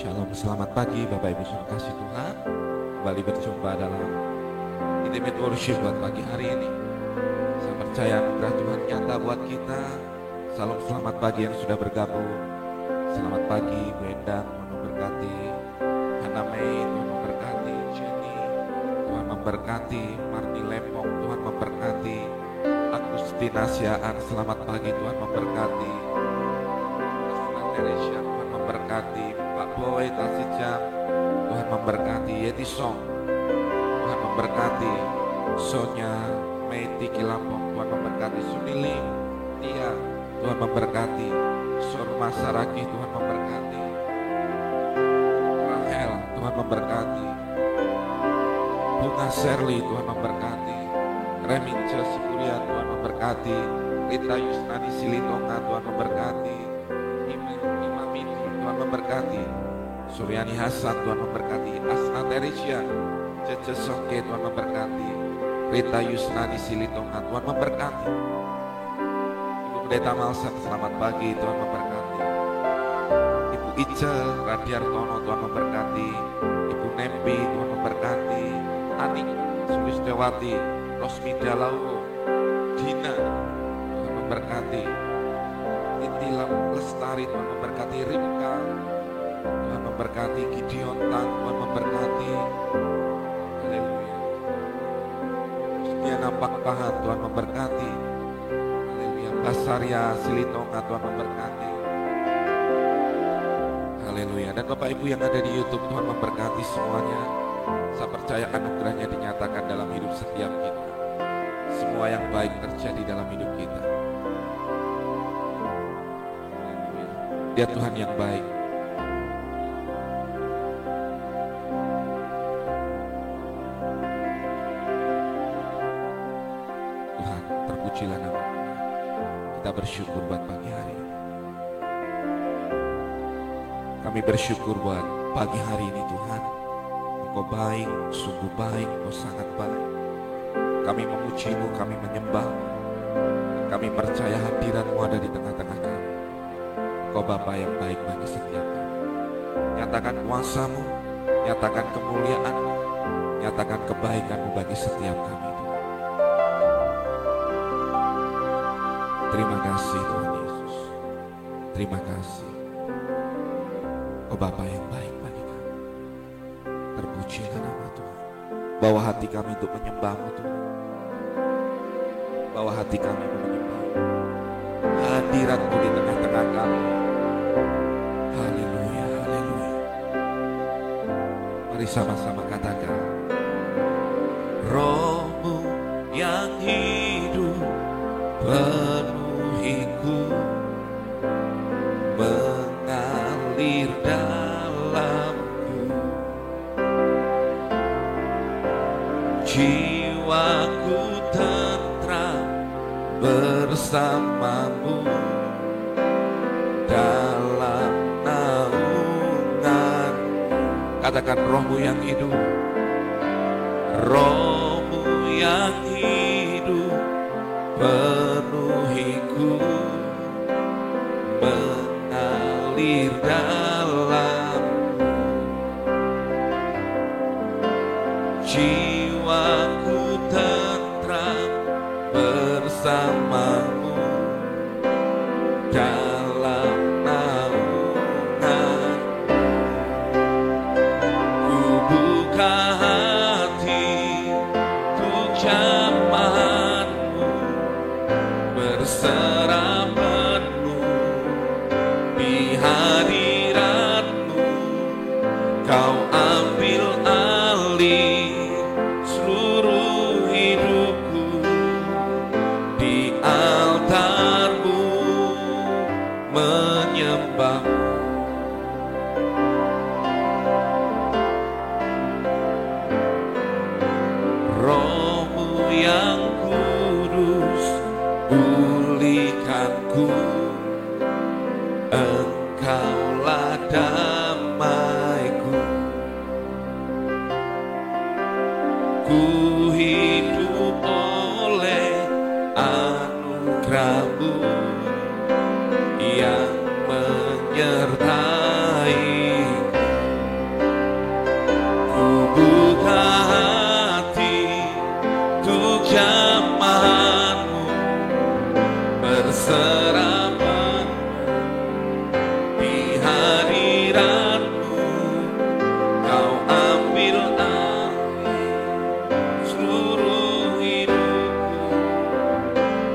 Shalom, selamat pagi Bapak Ibu saudara kasih Tuhan. Kembali berjumpa dalam Intimate Worship buat pagi hari ini. Saya percaya anugerah Tuhan nyata buat kita. Salam selamat pagi yang sudah bergabung. Selamat pagi Bu Endang, Tuhan memberkati. Hana Mei, Tuhan memberkati. Jenny, Tuhan memberkati. Marni Lempong, Tuhan memberkati. Agustina Siaan, selamat pagi, Tuhan memberkati. Asna Teresia, Tuhan memberkati. Pak Boy, Tasijam, Tuhan memberkati. Yeti Song, Tuhan memberkati. Sonya, Meiti Kilampong, Tuhan memberkati. Sunili, Tia, Tuhan memberkati. Surma Saraki, Tuhan memberkati. Rahel, Tuhan memberkati. Bunga Serli, Tuhan memberkati. Remince Sipuria, Tuhan memberkati. Rita Yusnani Silitonga, Tuhan memberkati. Imamini, Tuhan memberkati. Suryani Hasan, Tuhan memberkati. Asna Teresia, Cece Songke, Tuhan memberkati. Rita Yusnani Silitonga, Tuhan memberkati. Ibu Pendeta Malsam, selamat pagi, Tuhan memberkati. Ibu Ice Radiartono, Tuhan memberkati. Ibu Nempi, Tuhan memberkati. Anik Sulistewati, Rosmida Lauwo, Dina, Tuhan memberkati. Titilam Lestari, Tuhan memberkati. Rimka, Tuhan memberkati. Gideon Tan, Tuhan memberkati. Haleluya. Diana Pakpahan, Tuhan memberkati. Haleluya. Basaria Silitonga, Tuhan memberkati. Haleluya. Dan Bapak Ibu yang ada di YouTube, Tuhan memberkati semuanya. Saya percaya anugerahnya dinyatakan dalam hidup setiap kita. Semua yang baik terjadi dalam hidup kita. Haleluya. Dia Tuhan yang baik. Tuhan, terpujilah nama-Mu. Kita bersyukur buat pagi hari ini. Kami bersyukur buat pagi hari ini Tuhan. Engkau baik, sungguh baik, Engkau sangat baik. Kami memuji-Mu, kami menyembah-Mu. Kami percaya hadirat-Mu ada di tengah-tengah kami. Engkau Bapa yang baik bagi setiap kami. Nyatakan kuasa-Mu, nyatakan kemuliaan-Mu, nyatakan kebaikan-Mu bagi setiap kami Tuhan. Terima kasih Tuhan Yesus. Terima kasih. Engkau Bapa yang baik bagi kami. Terpujilah nama Tuhan. Bawa hati kami untuk menyembah-Mu Tuhan. Bawa hati kami untuk menyembah-Mu. Hadirat-Mu di tengah-tengah kami. Haleluya, haleluya. Mari sama-sama katakan. Roh-Mu yang hidup penuhiku, mengalir dalamku. Jiwaku tentram bersama-Mu dalam naungan. Katakan Roh-Mu yang hidup. Roh-Mu yang hidup penuhiku, mengalir dalam jiwaku tentram bersama-Mu dalam naungan. Ku buka hati untuk jamahan-Mu, berserah penuh di hadirat-Mu. Kau ambil alih seluruh hidupku, di altar-Mu menyembah. Roh-Mu yang kudus, pulihkanku, Engkaulah damaiku. Ku hidup oleh anugerah-Mu yang menyertai. Ku buka hati untuk jamahan-Mu, berserah di hadirat-Mu. Kau ambil alih seluruh hidupku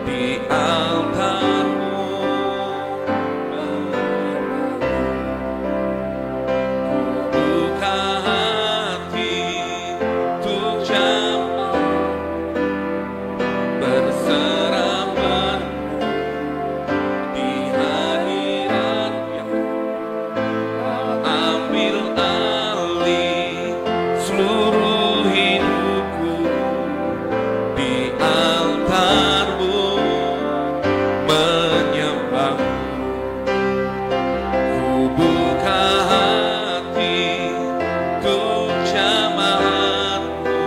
di altar-Mu. Ku buka hati untuk jamahan, berserah di hadirat-Mu. Kau ambil alih seluruh hidupku di altar-Mu, menyembah-Mu. Ku buka hati untuk jamahan-Mu,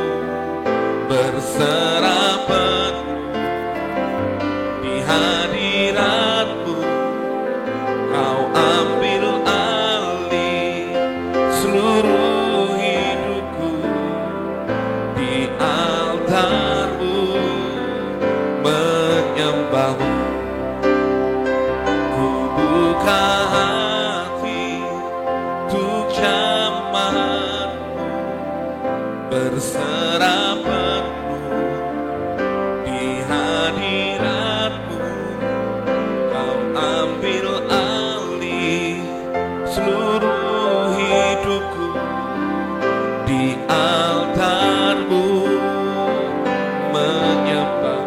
berserah di hadirat-Mu. Kau ambil alih seluruh hidupku di altar-Mu, menyembah-Mu. Ku buka hati untuk jamahan-Mu, berserah di hadirat-Mu. Kau ambil alih seluruh hidupku di altar-Mu, menyembah.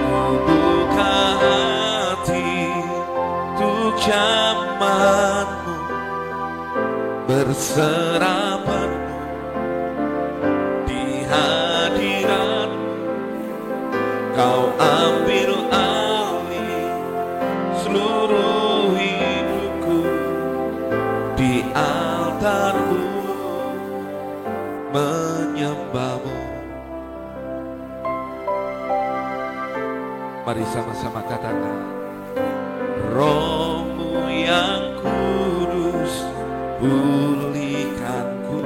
Ku buka hati untuk jamahan-Mu, berserah di hadirat-Mu. Kau ambil alih seluruh hidupku di altar-Mu, menyembah-Mu. Mari sama-sama katakan, Roh-Mu yang kudus pulihkanku,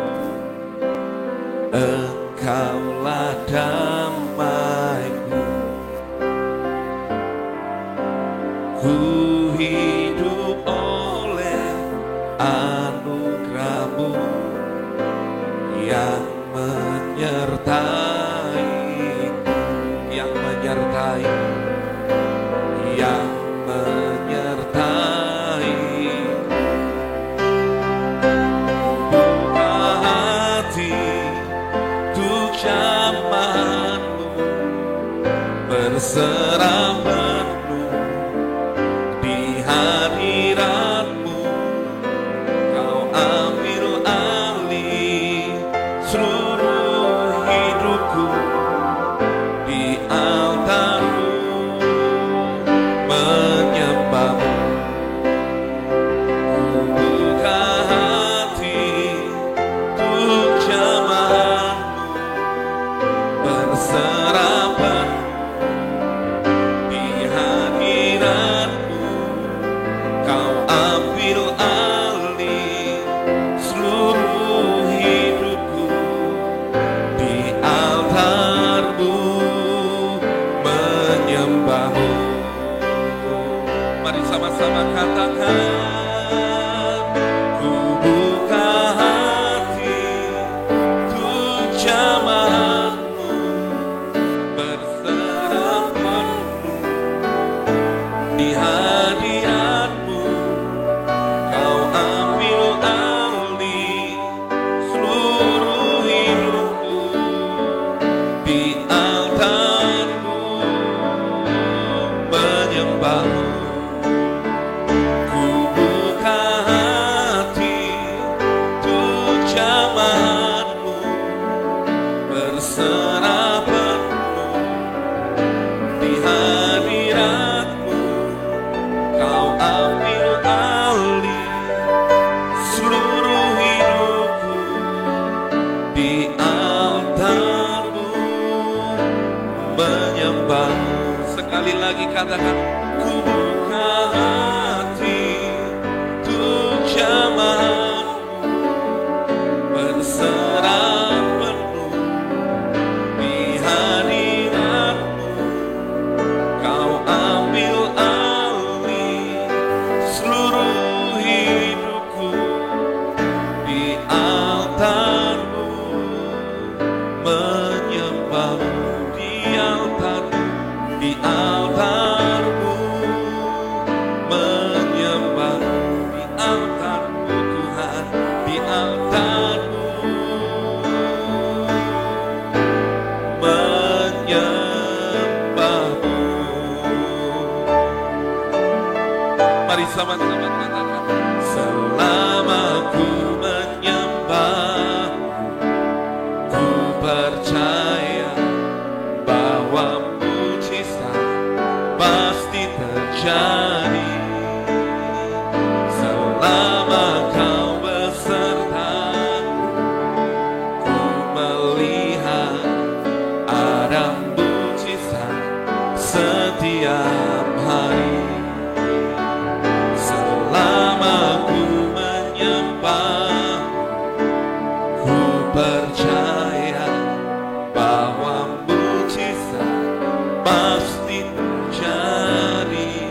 Engkaulah damaiku. Ku hidup oleh anugerah-Mu yang menyertai, yang menyertai, yang menyertai. Buka hati untuk jamahan-Mu, berserah di hadirat-Mu. Kau ambil alih seluruh hidupku di altar-Mu, menyembah-Mu. Ku buka hati untuk jamahan-Mu, berserah di hadirat-Mu. Kau ambil alih seluruh hidupku di altar-Mu, menyembah-Mu. Mari sama-sama katakan, ku buka hati untuk jamahan-Mu, berserah di hadirat-Mu. Kau ambil alih seluruh hidupku di altar-Mu, menyembah-Mu. Ku buka hati untuk jamahan-Mu, berserah di hadirat-Mu. Sekali lagi katakan, ku buka hati untuk jamaah-Mu, berserah penuh di hadirat-Mu. Kau ambil alih seluruh hidupku di altar-Mu, menyembah-Mu di altar-Mu, di altar-Mu, menyembah di altar-Mu Tuhan, di altar-Mu, menyembah-Mu. Mari sama-sama katakan, selama ku menyembah, ku percaya bahwa mujizat pasti terjadi. Selama Kau beserta, ku melihat ada mujizat setiap hari. Selama ku menyembah, ku percaya bahwa mujizat pasti terjadi.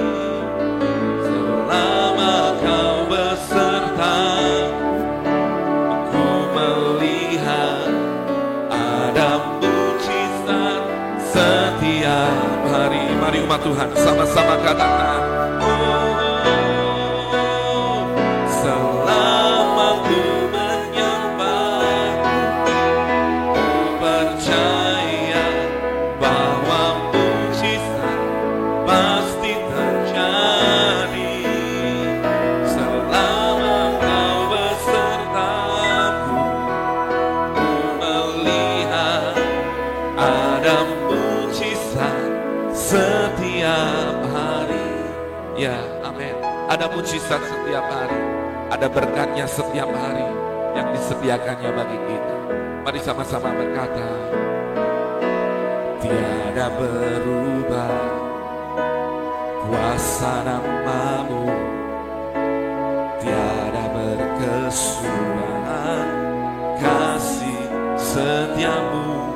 Selama Kau beserta, ku melihat ada mujizat setiap hari. Mari umat Tuhan sama-sama katakan, selama ku menyembah, ku percaya bahwa mujizat pasti terjadi. Selama Kau besertaku, ku melihat ada mujizat setiap hari. Ya, amin. Ada mujizat setiap hari, ada berkatnya setiap hari yang disediakannya bagi kita. Mari sama-sama berkata, tiada berubah kuasa nama-Mu, tiada berkesudahan kasih setia-Mu.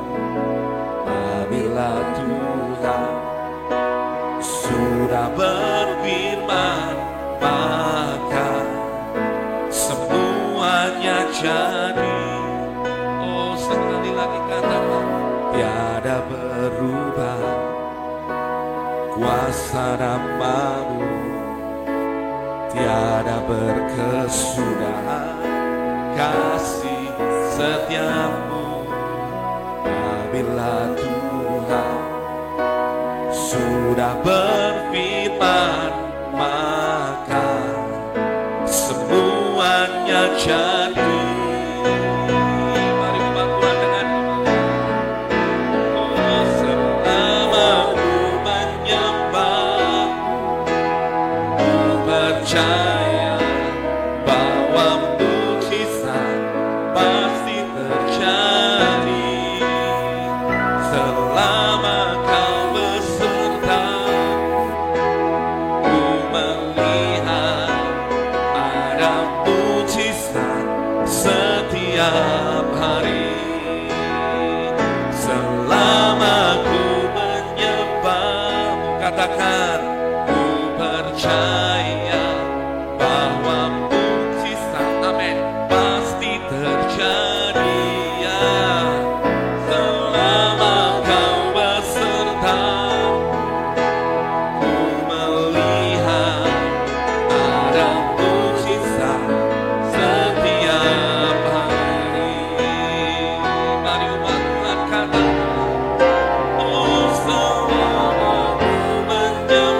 Apabila Tuhan sudah berfirman, maka semuanya jadi. Oh, sekali lagi katakan, tiada berubah kuasa nama-Mu, tiada berkesudahan kasih setiamu. Apabila Tuhan sudah berfirman, maka semuanya jadi. Mari umat Tuhan dengan selama ku menyembah, ku percaya bahwa mujizat pasti terjadi. Selama Kau beserta, ku melihat ada mujizat setiap hari. Selama ku menyembah, katakan, ku percaya bahwa mujizat, amin, pasti terjadi. Ya, selama Kau beserta, ku melihat ada mujizat setiap hari. Mari umat Tuhan katakan, oh selama ku menyembah,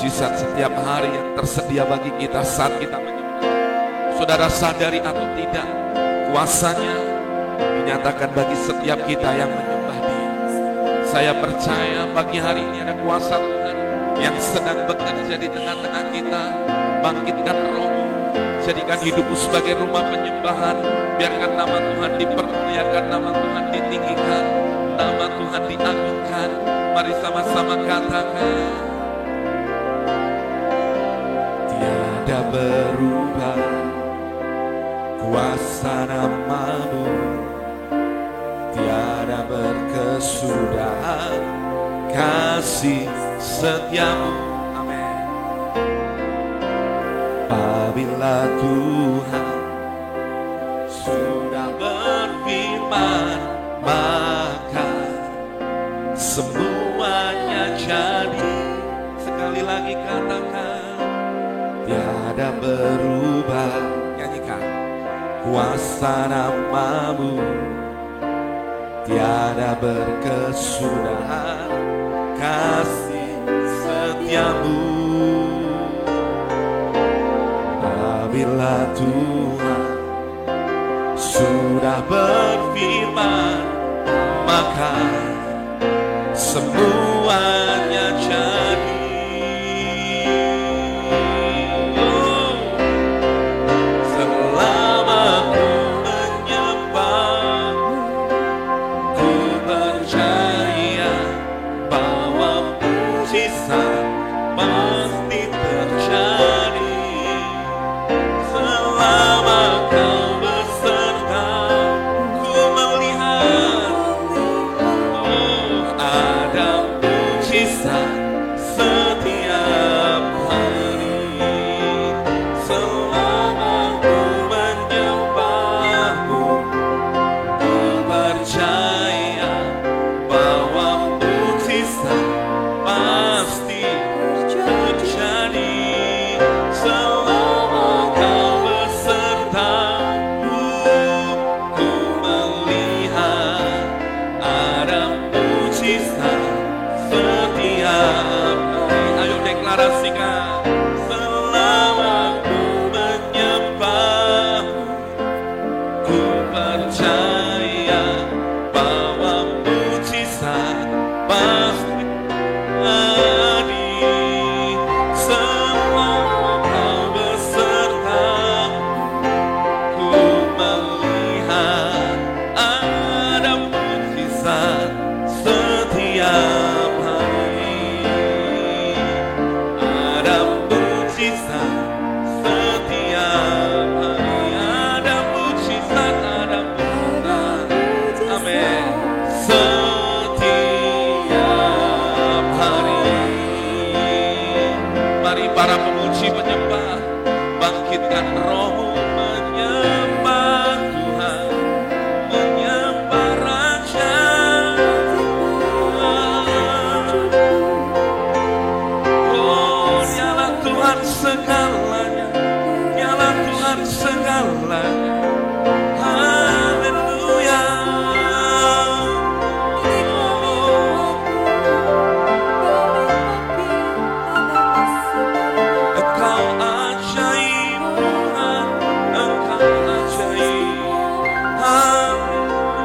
mujizat setiap hari yang tersedia bagi kita saat kita menyembah. Saudara sadari atau tidak, kuasanya dinyatakan bagi setiap kita yang menyembah Dia. Saya percaya pagi hari ini ada kuasa Tuhan yang sedang bekerja di tengah-tengah kita. Bangkitkan rohmu, jadikan hidupmu sebagai rumah penyembahan. Biarkan nama Tuhan dipermuliakan, nama Tuhan ditinggikan, nama Tuhan diagungkan. Mari sama-sama katakan, tiada berubah kuasa nama-Mu, tiada berkesudahan kasih setiamu. Amin. Apabila Tuhan sudah berfirman, maka semuanya jadi. Sekali lagi katakan, tiada berubah. Nyanyikan, kuasa nama-Mu, tiada berkesudahan kasih setiamu. Apabila Tuhan sudah berfirman, maka semuanya jadi. Selama ku menyembah, ku percaya bahwa mujizat pasti terjadi. Selama Kau beserta, ku melihat ada mujizat setiap hari. Selama ku menyembah-Mu, ku percaya bahwa mujizat pasti terjadi. Selama Kau besertaku, ku melihat ada mujizat setiap hari. Ayo deklarasikan, selama ku menyembah, ku percaya bahwa mujizat pasti terjadi. Selama Kau beserta, ku melihat ada mujizat setiap hari. Ada mujizat setiap hari. Ada mujizat, ada mujizat. Amin. Setiap hari. Mari para pemuji penyembah, bangkitkan rohmu, menyembah Tuhan, menyembah Raja. Oh, Dialah Tuhan segalanya, Dialah Tuhan segalanya. Haleluya. Engkau ajaib Tuhan, Engkau ajaib. Haleluya.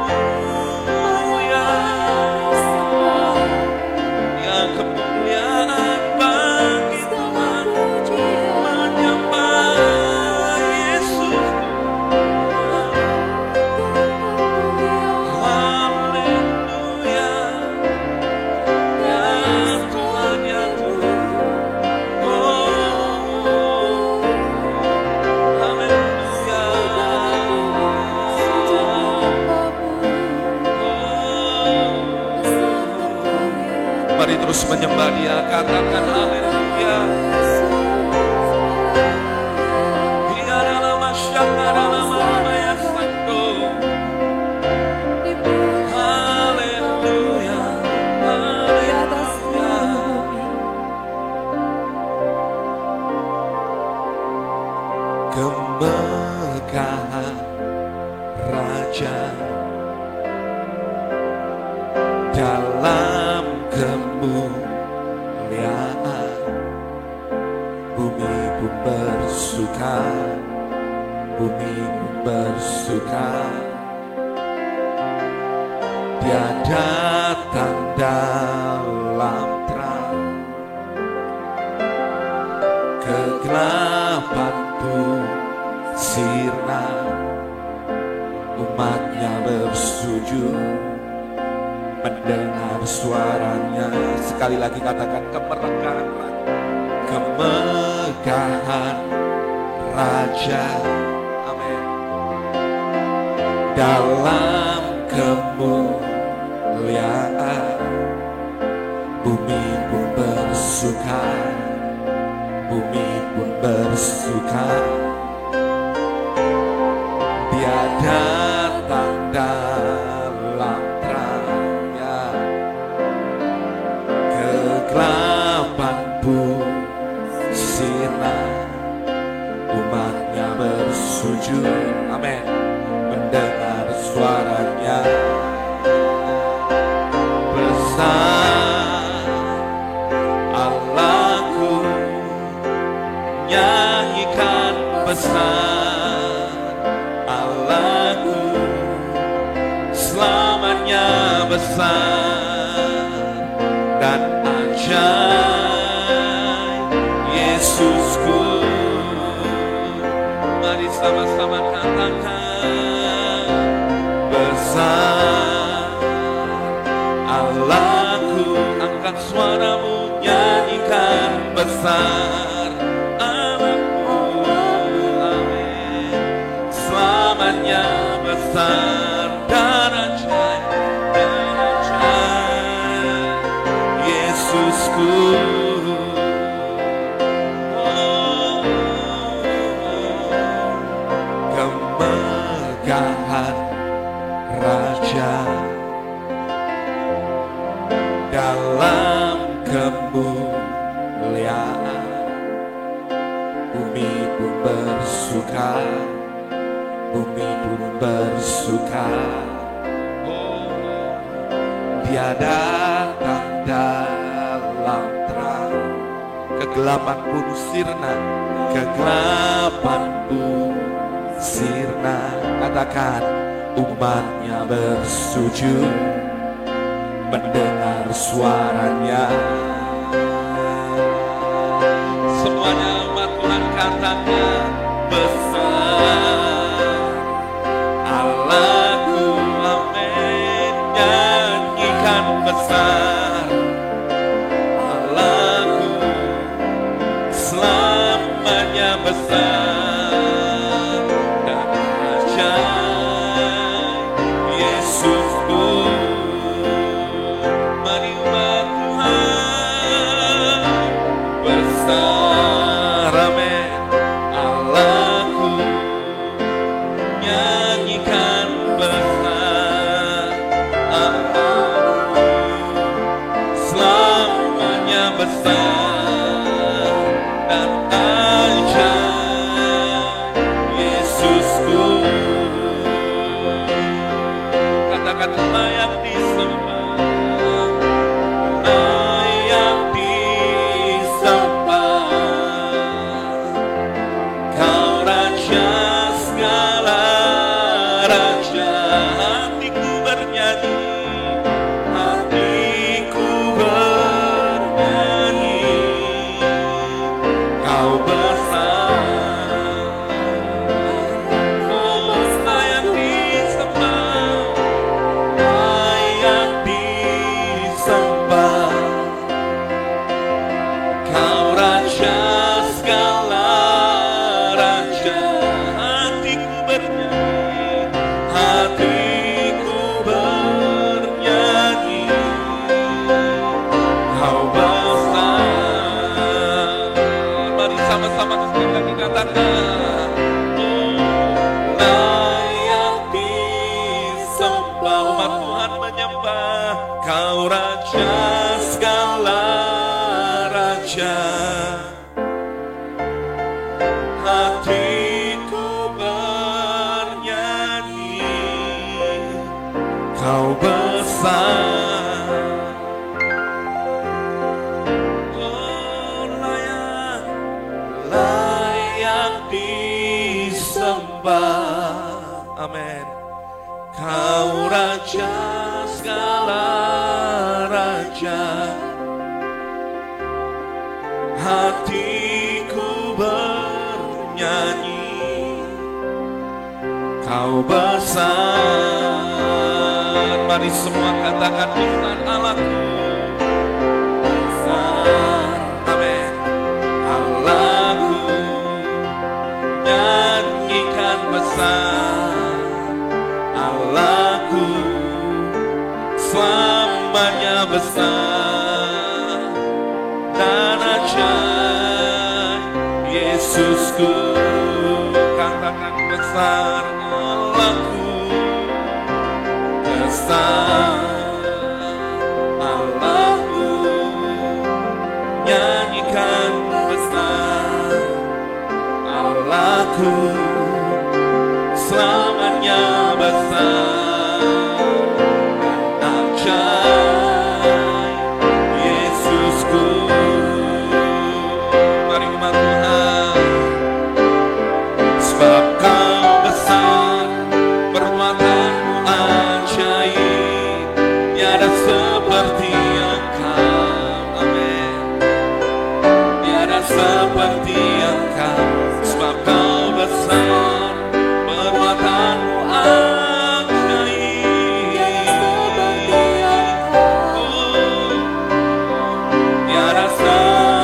Ya kemuliaan bagi Tuhan, menyembah Yesus. Haleluya. Ya Tuhan, ya Tuhan. Oh, haleluya. Mari terus menyembah Dia, katakan haleluya. Dia dalam masyarakat, dalam ya santo. Haleluya, haleluya. Kemekahan Raja dalam kemuliaan pun bersuka, bumi pun bersuka. Dia datang dalam terang, kegelapan pun sirna. Umatnya bersujud mendengar suaranya. Sekali lagi katakan kemegahan, kemegahan Raja. Amin. Dalam kemuliaan bumi pun bersuka, bumi pun bersuka. Dia datang dalam terangnya, kegelapan pun sirna. Umatnya bersujud, amin, mendengar suaranya. Besar Allahku, nyanyikan besar Allahku, selamanya besar dan ajaib Yesusku. Mari sama-sama katakan besar Allahku. Angkat suaramu, nyanyikan besar Allahku, amin. Selamanya besar dan ajaib Yesusku. Kemegahan Raja dalam kemuliaan bumi pun bersuka, bumi pun bersuka. Dia datang dalam terang, kegelapan pun sirna, kegelapan pun sirna. Katakan umatnya bersujud mendengar suaranya. Semuanya umat Tuhan katakan besar Allahku, amin. Nyanyikan besar Allahku, selamanya besar dan ajaib Yesusku. Mari umat Tuhan besar, amin, Allahku, nyanyikan besar Allahku, selamanya besar dan ajaib Yesusku. Katakan layak disembah, layak disembah. Kau Raja segala raja. Hatiku bernyanyi, hatiku bernyanyi. Kau besar, oh layak disembah, layak disembah. Kau Raja segala raja. Hatiku bernyanyi, hatiku bernyanyi. Kau besar. Mari sama-sama sekali lagi katakan, oh layak disembah. Umat Tuhan menyembah Kau Raja segala raja. Hatiku bernyanyi, Kau besar. Oh layak, layak disembah. Amin. Kau Raja segala raja, hatiku bernyanyi, Kau besar. Mari semua katakan Tuhan Allahku besar. Amin. Allahku nyanyikan besar, Allahku selamanya besar dan ajaib. Yesusku katakan besar, Allahku besar, Allahku nyanyikan besar, Allahku selamanya besar dan ajaib. Yesusku. Mari umat Tuhan, sebab Kau besar, perbuatanmu ajaib, tiada seperti Engkau. Amin. Tiada seperti Engkau, sebab Kau besar, perbuatanmu ajaib. Tiada seperti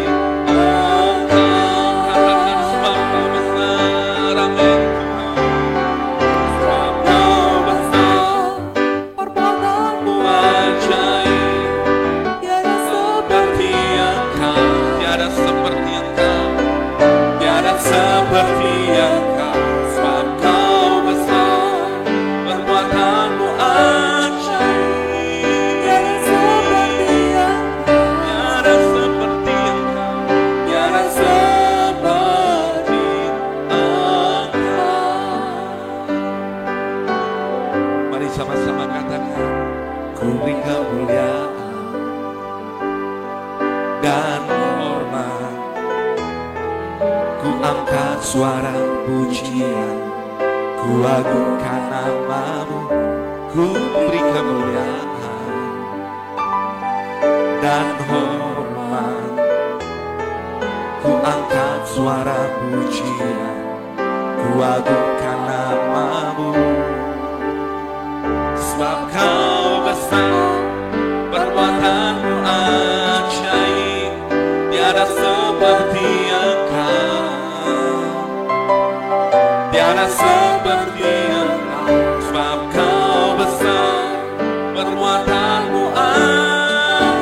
Engkau. Katakan sebab Kau besar. Amin. Sebab Kau besar, perbuatanmu ajaib, tiada seperti Engkau. Tiada seperti Engkau, tiada seperti Engkau. Sebab Kau besar, perbuatanmu ajaib, tiada seperti Engkau. Tiada seperti Engkau, tiada seperti Engkau. Mari sama-sama katakan, Ku beri kemuliaan dan hormat, ku angkat suara pujian, ku agungkan namamu. Ku beri kemuliaan dan hormat, ku angkat suara pujian, ku agungkan namamu. Sebab Kau besar, perbuatanmu ajaib, tiada seperti Engkau. Tiada seperti Engkau. Sebab Kau besar, perbuatanmu ajaib,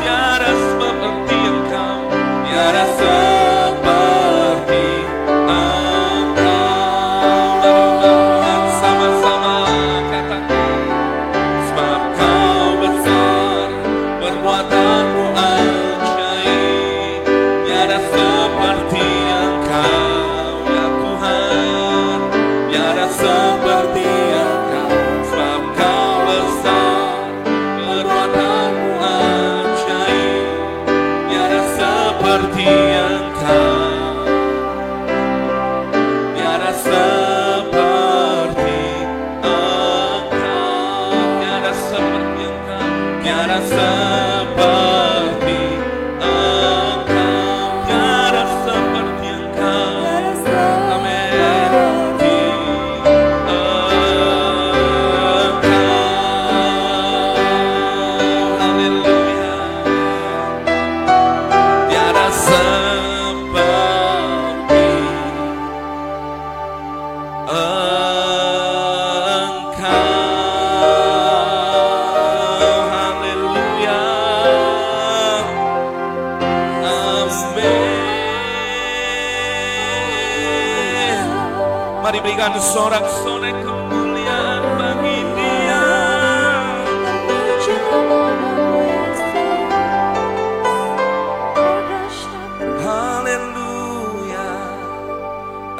tiada seperti Engkau. Tiada seperti Engkau. Sama-sama katakan, sebab Kau besar, perbuatanmu ajaib, tiada seperti Engkau. Ya Tuhan, tiada seperti Engkau. Sebab Kau besar, perbuatanmu ajaib, tiada seperti Engkau. Tiada seperti Engkau. Tiada seperti Engkau. Tiada seperti Engkau. Tiada seperti Engkau. Amin. Haleluya. Tiada seperti Engkau. Haleluya. Amin. Mari berikan sorak-sorai kemuliaan bagi Dia. Haleluya.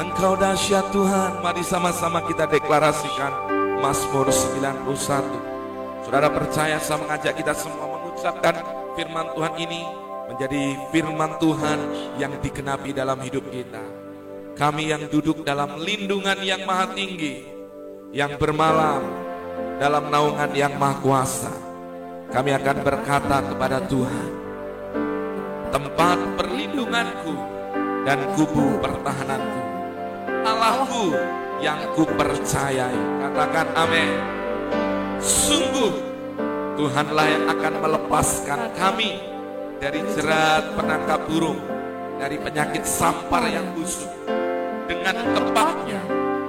Engkau dahsyat Tuhan. Mari sama-sama kita deklarasikan Mazmur 91. Saudara percaya, saya mengajak kita semua mengucapkan firman Tuhan ini menjadi firman Tuhan yang digenapi dalam hidup kita. Kami yang duduk dalam lindungan yang maha tinggi, yang bermalam dalam naungan yang maha kuasa, kami akan berkata kepada Tuhan, tempat perlindunganku dan kubu pertahananku, Allahku yang kupercayai. Katakan amin. Sungguh Tuhanlah yang akan melepaskan kami dari jerat penangkap burung, dari penyakit sampar yang busuk. Dengan tepatnya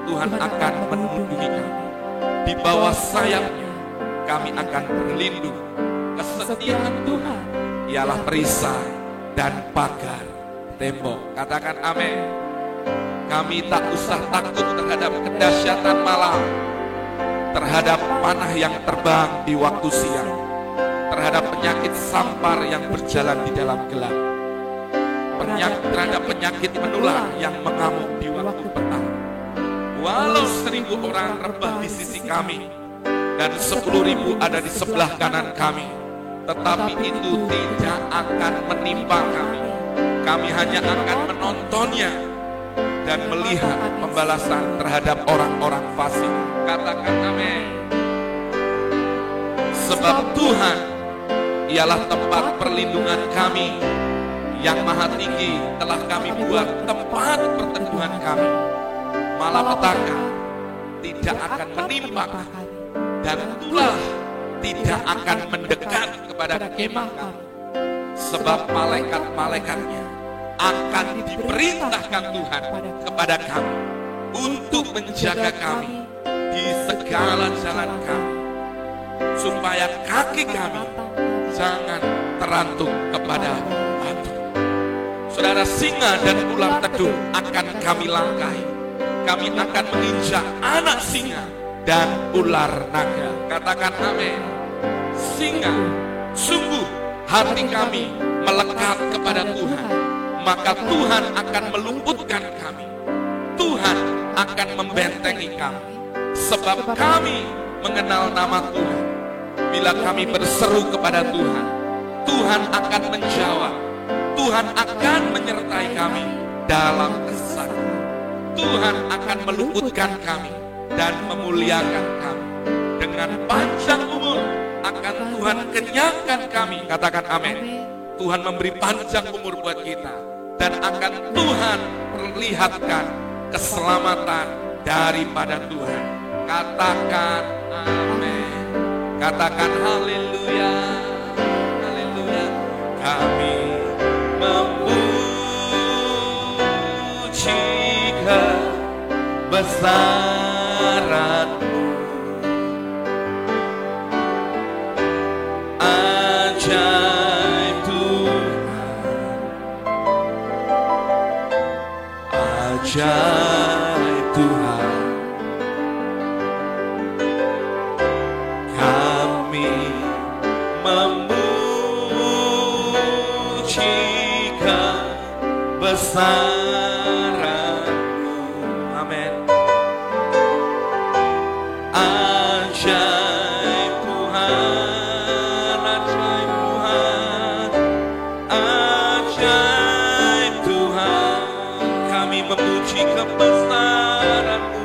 Tuhan akan melindungi kami. Di bawah sayapnya kami akan berlindung. Kesetiaan Tuhan ialah perisai dan pagar tembok. Katakan amin. Kami tak usah takut terhadap kedahsyatan malam, terhadap panah yang terbang di waktu siang, terhadap penyakit sampar yang berjalan di dalam gelap, terhadap penyakit menular yang mengamuk di waktu petang. Walau 1000 orang rebah di sisi kami dan 10.000 ada di sebelah kanan kami, tetapi itu tidak akan menimpa kami. Kami hanya akan menontonnya dan melihat pembalasan terhadap orang-orang fasik. Katakan amin. Sebab Tuhan ialah tempat perlindungan kami, yang maha tinggi telah kami buat tempat perteduhan kami. Malapetaka tidak akan menimpa kami, dan tulah tidak akan mendekat kepada kemah kami. Sebab malaikat-malaikatnya akan diperintahkan Tuhan kepada kami untuk menjaga kami di segala jalan kami, supaya kaki kami jangan terantuk kepada batu. Saudara, singa dan ular tedung akan kami langkahi. Kami akan menginjak anak singa dan ular naga. Katakan amin. Singa, sungguh hati kami melekat kepada Tuhan, maka Tuhan akan meluputkan kami. Tuhan akan membentengi kami, sebab kami mengenal nama Tuhan. Bila kami berseru kepada Tuhan, Tuhan akan menjawab. Tuhan akan menyertai kami dalam kesakitan. Tuhan akan meluputkan kami dan memuliakan kami. Dengan panjang umur akan Tuhan kenyangkan kami. Katakan amin. Tuhan memberi panjang umur buat kita, dan akan Tuhan perlihatkan keselamatan daripada Tuhan. Katakan amin. Katakan haleluya. Haleluya. Kami memuji kebesaran-Mu, ajaib Tuhan, ajaib Tuhan. Kami memuji kebesaran-Mu. Amin. Ajaib Tuhan, ajaib Tuhan, ajaib Tuhan. Kami memuji kebesaran-Mu.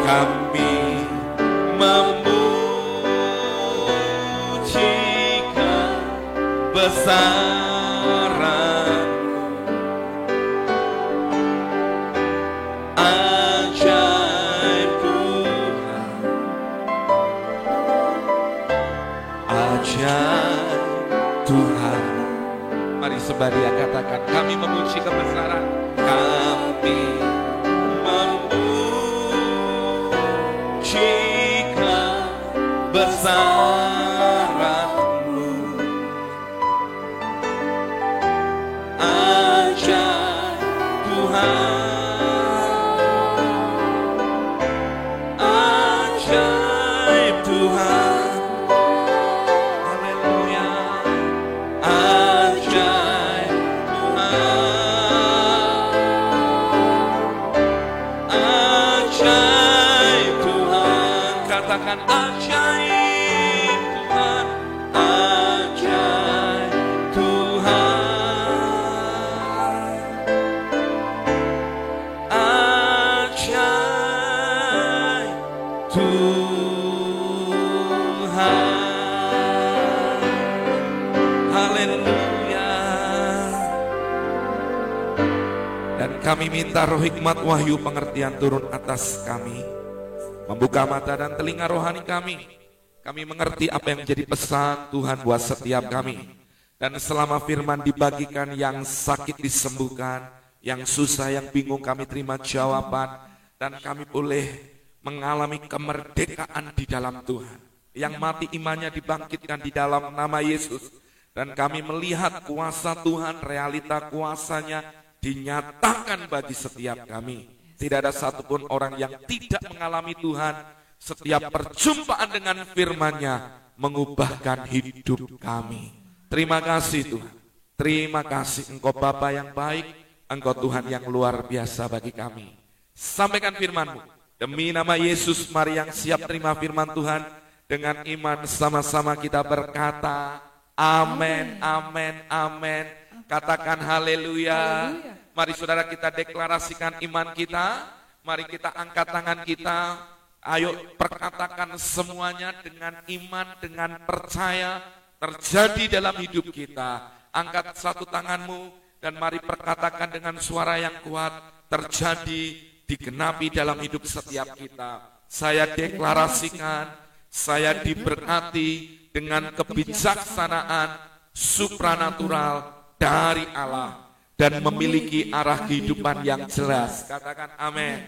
Kami memuji kebesaran-Mu. Ajaib Tuhan, ajaib Tuhan. Mari sebadia katakan, kami memuji kebesaran. Kami memuji kebesaran-Mu. Ajaib Tuhan, ajaib Tuhan. Haleluya. Ajaib Tuhan, ajaib Tuhan. Katakan ajaib Tuhan, ajaib Tuhan, Tuhan. Haleluya. Dan kami minta roh hikmat wahyu pengertian turun atas kami, membuka mata dan telinga rohani kami. Kami mengerti apa yang menjadi pesan Tuhan buat setiap kami. Dan selama firman dibagikan, yang sakit disembuhkan, yang susah, yang bingung kami terima jawaban. Dan kami boleh mengalami kemerdekaan di dalam Tuhan. Yang mati imannya dibangkitkan di dalam nama Yesus. Dan kami melihat kuasa Tuhan, realita kuasanya dinyatakan bagi setiap kami. Tidak ada satupun orang yang tidak mengalami Tuhan. Setiap perjumpaan dengan firman-Nya mengubahkan hidup kami. Terima kasih Tuhan. Terima kasih Engkau Bapa yang baik. Engkau Tuhan yang luar biasa bagi kami. Sampaikan firman-Mu. Demi nama Yesus, mari yang siap terima firman Tuhan. Dengan iman sama-sama kita berkata, amin, amin, amin. Katakan haleluya. Mari saudara kita deklarasikan iman kita. Mari kita angkat tangan kita. Ayo perkatakan semuanya dengan iman, dengan percaya terjadi dalam hidup kita. Angkat satu tanganmu dan mari perkatakan dengan suara yang kuat, terjadi, digenapi dalam hidup setiap kita. Saya deklarasikan, saya diberkati dengan kebijaksanaan supranatural dari Allah dan memiliki arah kehidupan yang jelas. Katakan amin.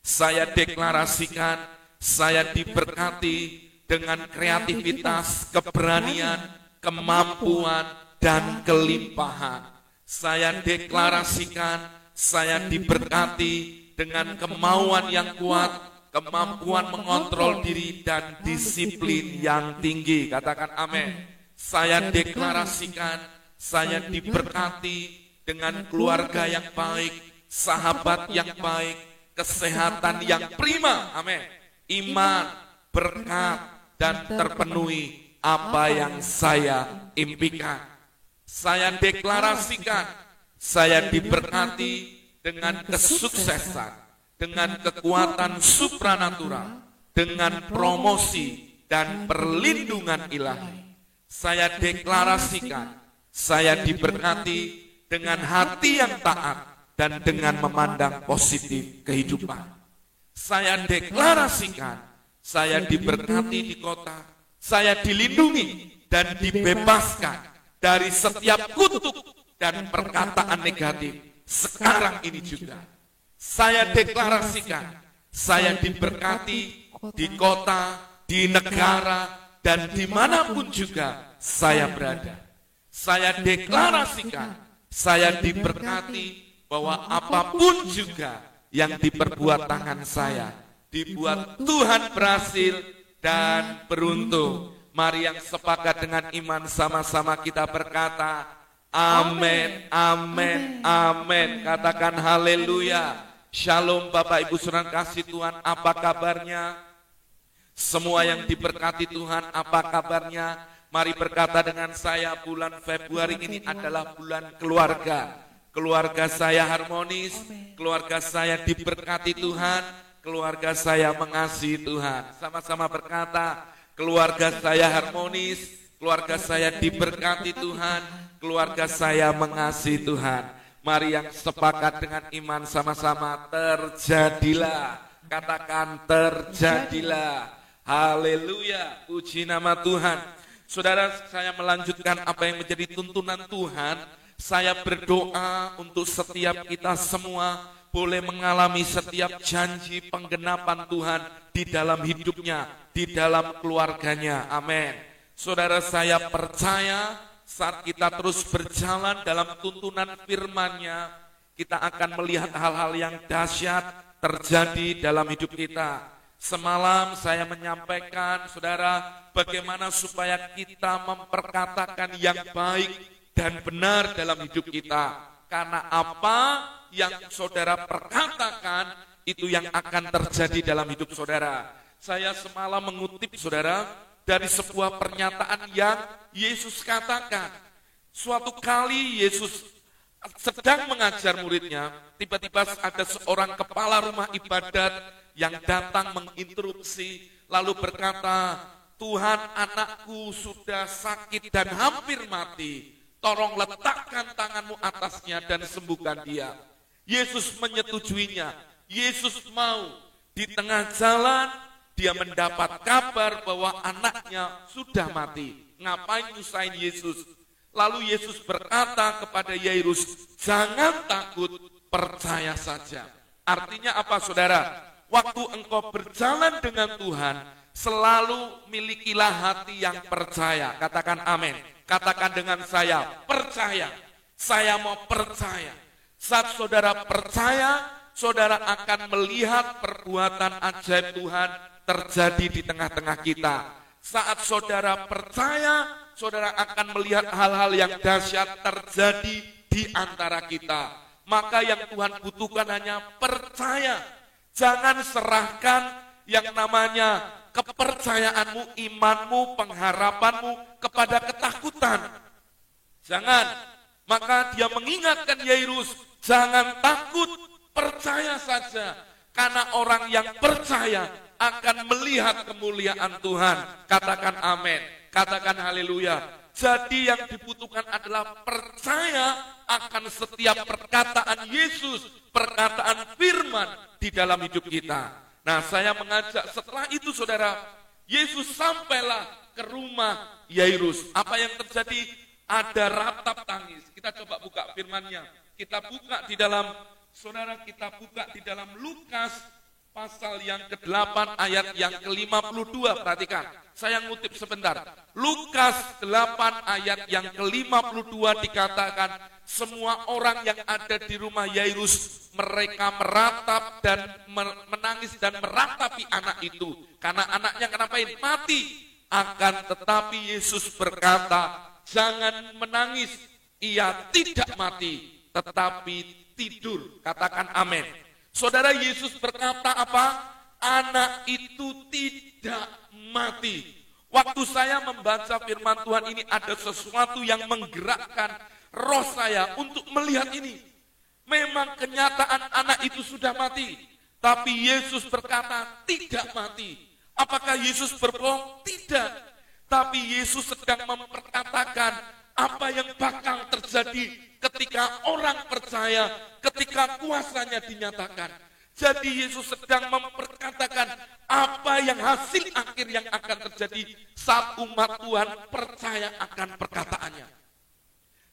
Saya deklarasikan, saya diberkati dengan kreativitas, keberanian, kemampuan, dan kelimpahan. Saya deklarasikan, saya diberkati dengan kemauan yang kuat, kemampuan mengontrol diri, dan disiplin yang tinggi. Katakan amin. Saya deklarasikan, saya diberkati dengan keluarga yang baik, sahabat yang baik, kesehatan yang prima. Amin. Iman, berkat, dan terpenuhi apa yang saya impikan. Saya deklarasikan, saya diberkati dengan kesuksesan, dengan kekuatan supranatural, dengan promosi dan perlindungan ilahi. Saya deklarasikan, saya diberkati dengan hati yang taat dan dengan memandang positif kehidupan. Saya deklarasikan, saya diberkati di kota, saya dilindungi dan dibebaskan dari setiap kutuk dan perkataan negatif sekarang ini juga. Saya deklarasikan, saya diberkati di kota, di negara, dan dimanapun juga saya berada. Saya deklarasikan, saya diberkati bahwa apapun juga yang diperbuat tangan saya, dibuat Tuhan berhasil dan beruntung. Mari yang sepakat dengan iman sama-sama kita berkata, amin, amin, amin. Katakan haleluya. Shalom Bapak Ibu Saudara kasih Tuhan, apa kabarnya? Semua yang diberkati Tuhan, apa kabarnya? Mari berkata dengan saya, bulan Februari ini adalah bulan keluarga. Keluarga saya harmonis, keluarga saya diberkati Tuhan, keluarga saya mengasihi Tuhan. Sama-sama berkata, keluarga saya harmonis, keluarga saya diberkati Tuhan, keluarga saya mengasihi Tuhan. Mari yang sepakat dengan iman sama-sama, terjadilah. Katakan terjadilah. Haleluya, puji nama Tuhan. Saudara, saya melanjutkan apa yang menjadi tuntunan Tuhan. Saya berdoa untuk setiap kita semua boleh mengalami setiap janji penggenapan Tuhan di dalam hidupnya, di dalam keluarganya. Amin. Saudara, saya percaya saat kita terus berjalan dalam tuntunan firman-Nya, kita akan melihat hal-hal yang dahsyat terjadi dalam hidup kita. Semalam saya menyampaikan, saudara, bagaimana supaya kita memperkatakan yang baik dan benar dalam hidup kita. Karena apa yang saudara perkatakan, itu yang akan terjadi dalam hidup saudara. Saya semalam mengutip saudara dari sebuah pernyataan yang Yesus katakan. Suatu kali Yesus sedang mengajar muridnya, tiba-tiba ada seorang kepala rumah ibadat yang datang menginterupsi lalu berkata, Tuhan, anakku sudah sakit dan hampir mati. Tolong letakkan tanganmu atasnya dan sembuhkan dia. Yesus menyetujuinya. Yesus mau. Di tengah jalan dia mendapat kabar bahwa anaknya sudah mati. Ngapain nyusahin Yesus? Lalu Yesus berkata kepada Yairus, jangan takut, percaya saja. Artinya apa saudara? Waktu engkau berjalan dengan Tuhan, selalu milikilah hati yang percaya. Katakan amin. Katakan dengan saya, percaya. Saya mau percaya. Saat saudara percaya, saudara akan melihat perbuatan ajaib Tuhan terjadi di tengah-tengah kita. Saat saudara percaya, saudara akan melihat hal-hal yang dahsyat terjadi di antara kita. Maka yang Tuhan butuhkan hanya percaya. Jangan serahkan yang namanya kepercayaanmu, imanmu, pengharapanmu kepada ketakutan. Jangan. Maka dia mengingatkan Yairus, jangan takut, percaya saja. Karena orang yang percaya akan melihat kemuliaan Tuhan. Katakan amin. Katakan haleluya. Jadi yang dibutuhkan adalah percaya akan setiap perkataan Yesus, perkataan firman di dalam hidup kita. Nah, saya mengajak setelah itu saudara, Yesus sampailah ke rumah Yairus. Apa yang terjadi? Ada ratap tangis. Kita coba buka firman-Nya. Kita buka di dalam, saudara, kita buka di dalam Lukas pasal yang ke-8 ayat yang ke-52. Perhatikan, saya ngutip sebentar. Lukas 8 ayat yang ke-52 dikatakan, semua orang yang ada di rumah Yairus, mereka meratap dan menangis dan meratapi anak itu. Karena anaknya kenapa ini? Mati. Akan tetapi Yesus berkata, jangan menangis, ia tidak mati, tetapi tidur. Katakan amin. Saudara, Yesus berkata apa? Anak itu tidak mati. Waktu saya membaca firman Tuhan ini ada sesuatu yang menggerakkan roh saya untuk melihat ini. Memang kenyataan anak itu sudah mati. Tapi Yesus berkata tidak mati. Apakah Yesus berbohong? Tidak. Tapi Yesus sedang memperkatakan apa yang bakal terjadi ketika orang percaya, ketika kuasanya dinyatakan. Jadi Yesus sedang memperkatakan apa yang hasil akhir yang akan terjadi saat umat Tuhan percaya akan perkataannya.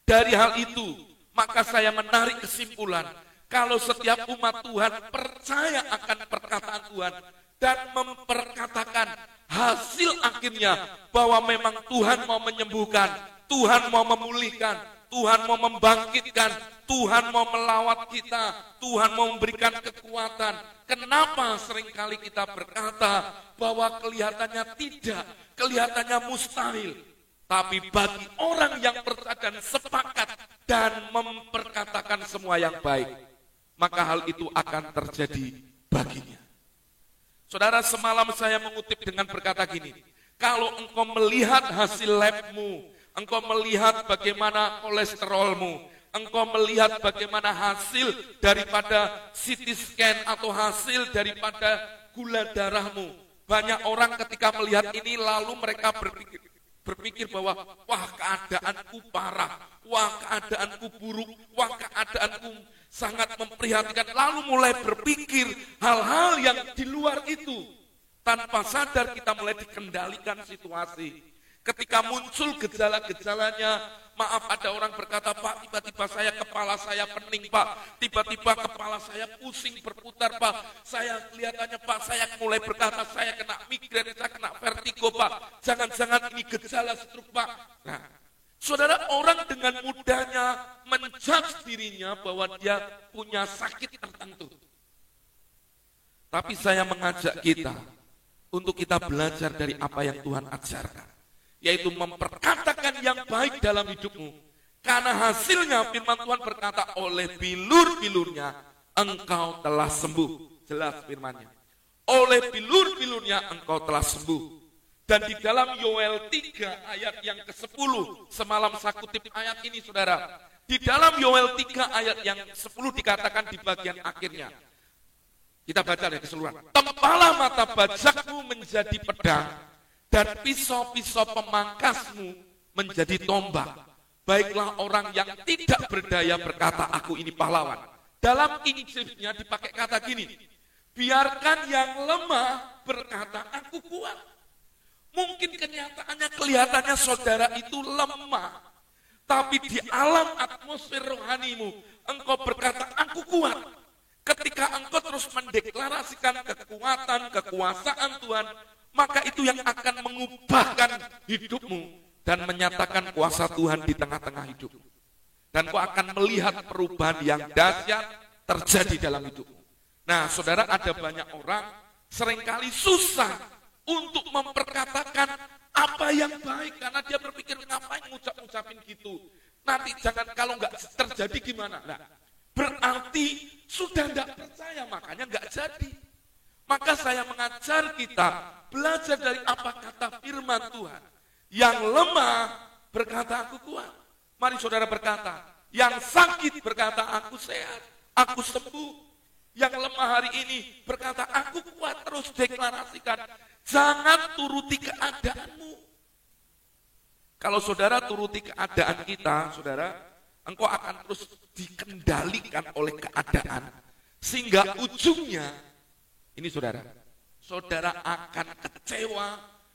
Dari hal itu, maka saya menarik kesimpulan, kalau setiap umat Tuhan percaya akan perkataan Tuhan dan memperkatakan hasil akhirnya bahwa memang Tuhan mau menyembuhkan, Tuhan mau memulihkan, Tuhan mau membangkitkan, Tuhan mau melawat kita, Tuhan mau memberikan kekuatan. Kenapa seringkali kita berkata bahwa kelihatannya tidak, kelihatannya mustahil. Tapi bagi orang yang percaya dan sepakat dan memperkatakan semua yang baik, maka hal itu akan terjadi baginya. Saudara, semalam saya mengutip dengan berkata gini, kalau engkau melihat hasil labmu, engkau melihat bagaimana kolesterolmu, engkau melihat bagaimana hasil daripada CT scan atau hasil daripada gula darahmu. Banyak orang ketika melihat ini lalu mereka berpikir bahwa wah keadaanku parah, wah keadaanku buruk, wah keadaanku sangat memprihatinkan. Lalu mulai berpikir hal-hal yang di luar itu. Tanpa sadar kita mulai dikendalikan situasi. Ketika muncul gejala-gejalanya, maaf ada orang berkata, Pak, tiba-tiba kepala saya pening, Pak. Tiba-tiba kepala saya pusing berputar, Pak. Saya kelihatannya, Pak, saya mulai berkata, saya kena migrain, saya kena vertigo, Pak. Jangan-jangan ini gejala stroke, Pak. Nah, saudara, orang dengan mudahnya menjudge dirinya bahwa dia punya sakit tertentu. Tapi saya mengajak kita untuk kita belajar dari apa yang Tuhan ajarkan. Yaitu memperkatakan yang baik dalam hidupmu. Karena hasilnya firman Tuhan berkata, oleh bilur-bilurnya engkau telah sembuh. Jelas firmannya. Oleh bilur-bilurnya engkau telah sembuh. Dan di dalam Yoel 3 ayat yang ke-10, semalam saya kutip ayat ini saudara. Di dalam Yoel 3 ayat yang 10 dikatakan di bagian akhirnya. Kita baca dari keseluruhan. Tempalah mata bajakmu menjadi pedang, dan pisau-pisau pemangkasmu menjadi tombak. Baiklah orang yang tidak berdaya berkata, aku ini pahlawan. Dalam Injilnya dipakai kata gini, biarkan yang lemah berkata, aku kuat. Mungkin kenyataannya kelihatannya saudara itu lemah. Tapi di alam atmosfer rohanimu, engkau berkata, aku kuat. Ketika engkau terus mendeklarasikan kekuatan, kekuasaan Tuhan, maka itu yang akan mengubahkan hidupmu dan menyatakan kuasa Tuhan di tengah-tengah hidupmu. Dan kau akan melihat perubahan yang dahsyat terjadi dalam hidupmu. Nah, saudara, ada banyak orang seringkali susah untuk memperkatakan apa yang baik karena dia berpikir ngapain ngucapin gitu. Nanti jangan kalau nggak terjadi gimana? Nah, berarti sudah tidak percaya, makanya nggak jadi. Maka saya mengajar kita belajar dari apa kata firman Tuhan. Yang lemah berkata aku kuat. Mari saudara berkata, yang sakit berkata aku sehat, aku sembuh. Yang lemah hari ini berkata aku kuat, terus deklarasikan. Jangan turuti keadaanmu. Kalau saudara turuti keadaan kita, saudara, engkau akan terus dikendalikan oleh keadaan. Sehingga ujungnya, ini saudara, saudara akan kecewa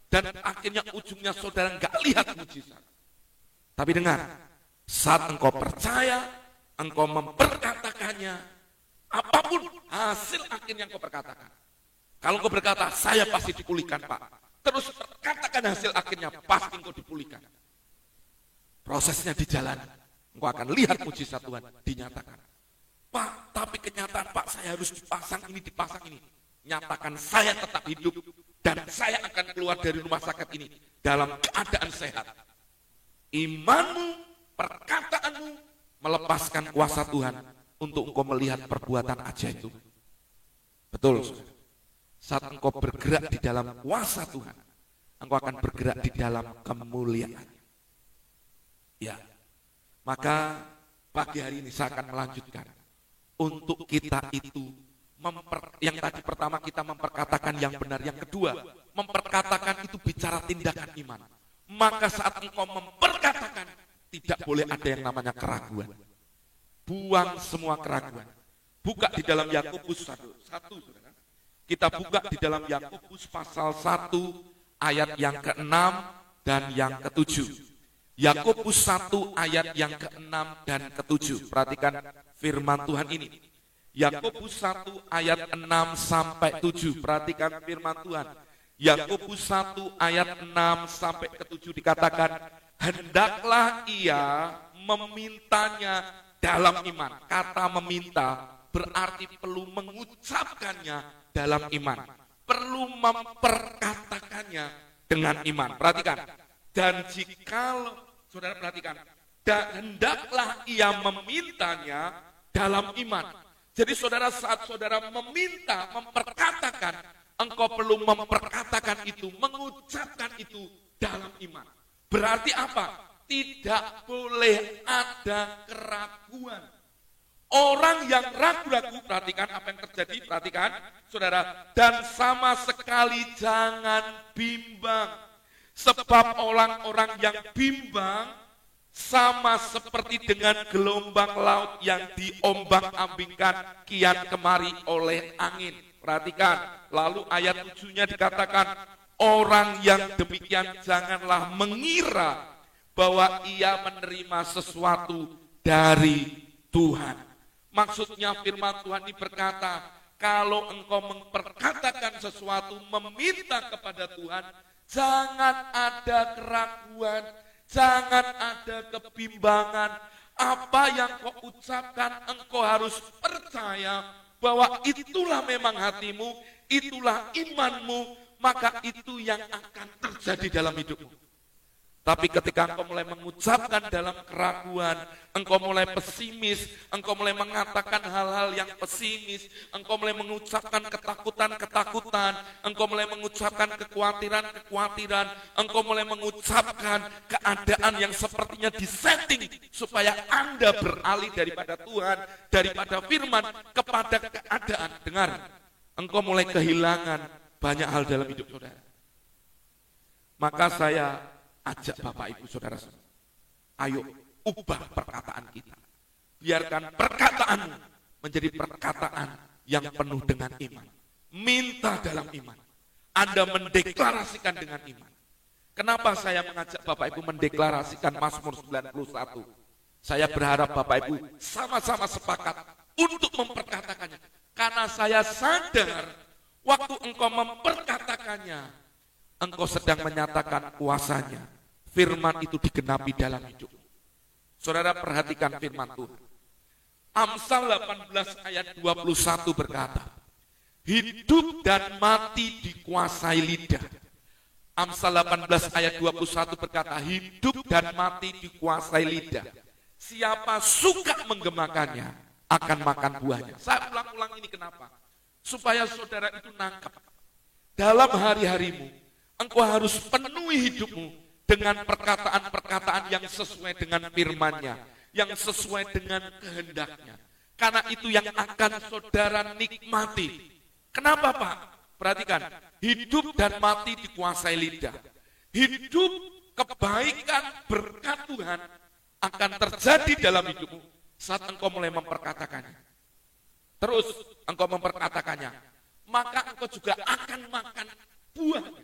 dan akhirnya ujungnya saudara nggak lihat mujizat. Tapi dengar, saat engkau percaya, engkau memperkatakannya, apapun hasil akhirnya engkau perkatakan. Kalau engkau berkata, saya pasti dipulihkan Pak. Terus katakan hasil akhirnya, pasti engkau dipulihkan. Prosesnya di jalan. Engkau akan lihat mujizat Tuhan dinyatakan. Pak, tapi kenyataan Pak, saya harus dipasang ini. Nyatakan saya tetap hidup dan saya akan keluar dari rumah sakit ini dalam keadaan sehat. Imanmu, perkataanmu melepaskan kuasa Tuhan untuk engkau melihat perbuatan ajaib itu. Betul, saudara. Saat engkau bergerak di dalam kuasa Tuhan, engkau akan bergerak di dalam kemuliaan. Ya, maka pagi hari ini saya akan melanjutkan. Untuk kita itu, yang tadi pertama kita memperkatakan yang benar, yang kedua, memperkatakan itu bicara tindakan iman. Maka saat engkau memperkatakan, tidak boleh ada yang namanya keraguan. Buang semua keraguan. Buka di dalam Yakobus 1, saudara. Kita buka di dalam Yakobus pasal 1 ayat yang ke-6 dan yang ke-7. Yakobus 1 ayat yang ke-6 dan ke-7. Perhatikan firman Tuhan ini. Yakobus 1 ayat 6 sampai 7. Perhatikan firman Tuhan. Yakobus 1 ayat 6 sampai ke-7 dikatakan, hendaklah ia memintanya dalam iman. Kata meminta berarti perlu mengucapkannya dalam iman. Perlu memperkatakannya dengan iman. Perhatikan. Dan jikalau, saudara perhatikan, dan hendaklah ia memintanya dalam iman. Jadi saudara, saat saudara meminta, memperkatakan, engkau perlu memperkatakan itu, mengucapkan itu dalam iman. Berarti apa? Tidak boleh ada keraguan. Orang yang ragu-ragu, perhatikan apa yang terjadi, perhatikan saudara, dan sama sekali jangan bimbang. Sebab orang-orang yang bimbang sama seperti dengan gelombang laut yang diombang-ambingkan kian kemari oleh angin. Perhatikan, lalu ayat 7-nya dikatakan, orang yang demikian janganlah mengira bahwa ia menerima sesuatu dari Tuhan. Maksudnya firman Tuhan ini berkata, kalau engkau memperkatakan sesuatu, meminta kepada Tuhan, jangan ada keraguan, jangan ada kebimbangan. Apa yang kau ucapkan, engkau harus percaya bahwa itulah memang hatimu, itulah imanmu, maka itu yang akan terjadi dalam hidupmu. Tapi ketika engkau mulai mengucapkan dalam keraguan, engkau mulai pesimis, engkau mulai mengatakan hal-hal yang pesimis, engkau mulai mengucapkan ketakutan-ketakutan, engkau mulai mengucapkan kekhawatiran-kekhawatiran, engkau mulai mengucapkan keadaan yang sepertinya disetting supaya Anda beralih daripada Tuhan, daripada firman kepada keadaan. Dengar, engkau mulai kehilangan banyak hal dalam hidup saudara. Maka saya ajak Bapak Ibu Saudara semua, ayo ubah perkataan kita. Biarkan perkataanmu menjadi perkataan yang penuh dengan iman. Minta dalam iman. Anda mendeklarasikan dengan iman. Kenapa saya mengajak Bapak Ibu mendeklarasikan Mazmur 91? Saya berharap Bapak Ibu sama-sama sepakat untuk memperkatakannya. Karena saya sadar waktu engkau memperkatakannya, engkau sedang menyatakan kuasanya. Firman itu digenapi dalam hidup. Saudara perhatikan firman Tuhan. Amsal 18 ayat 21 berkata, hidup dan mati dikuasai lidah. Amsal 18 ayat 21 berkata, hidup dan mati dikuasai lidah. Siapa suka menggemakannya akan makan buahnya. Saya ulang-ulang ini kenapa? Supaya saudara itu nangkap. Dalam hari-harimu, engkau harus penuhi hidupmu dengan perkataan-perkataan yang sesuai dengan firman-Nya, yang sesuai dengan kehendaknya. Karena itu yang akan saudara nikmati. Kenapa Pak? Perhatikan, hidup dan mati dikuasai lidah. Hidup, kebaikan, berkat Tuhan akan terjadi dalam hidupmu saat engkau mulai memperkatakannya. Terus engkau memperkatakannya, maka engkau juga akan makan buahnya.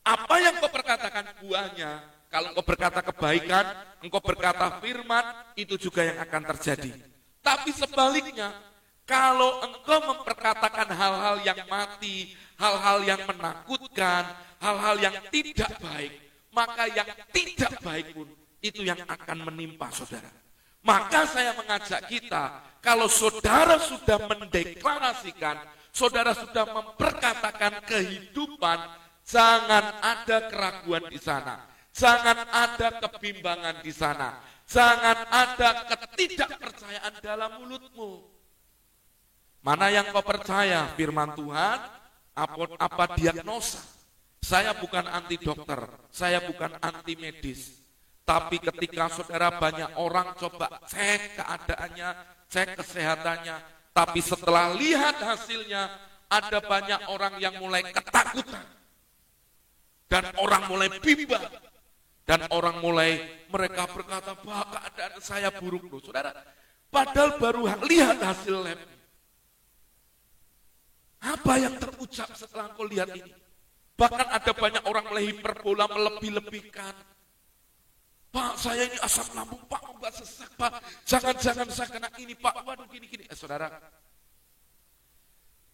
Apa yang engkau perkatakan buahnya, kalau engkau berkata kebaikan, engkau berkata firman, itu juga yang akan terjadi. Tapi sebaliknya, kalau engkau memperkatakan hal-hal yang mati, hal-hal yang menakutkan, hal-hal yang tidak baik, maka yang tidak baik pun itu yang akan menimpa saudara. Maka saya mengajak kita, kalau saudara sudah mendeklarasikan, saudara sudah memperkatakan kehidupan, jangan ada keraguan di sana. Jangan ada kebimbangan di sana. Jangan ada ketidakpercayaan dalam mulutmu. Mana yang kau percaya? Firman Tuhan, apa diagnosa? Saya bukan anti dokter, saya bukan anti medis. Tapi ketika saudara banyak orang coba cek keadaannya, cek kesehatannya, tapi setelah lihat hasilnya, ada banyak orang yang mulai ketakutan. Dan orang mulai bimbang. Dan orang mulai, mereka berkata, Pak, keadaan saya buruk loh. Saudara, padahal baru lihat hasil lab. Apa yang terucap setelah engkau lihat ini? Bahkan ada banyak orang mulai hiperbola, melebih-lebihkan. Pak, saya ini asam lambung, Pak, obat sesak, Pak. Jangan-jangan saya kena ini, Pak. Waduh, gini-gini. Saudara,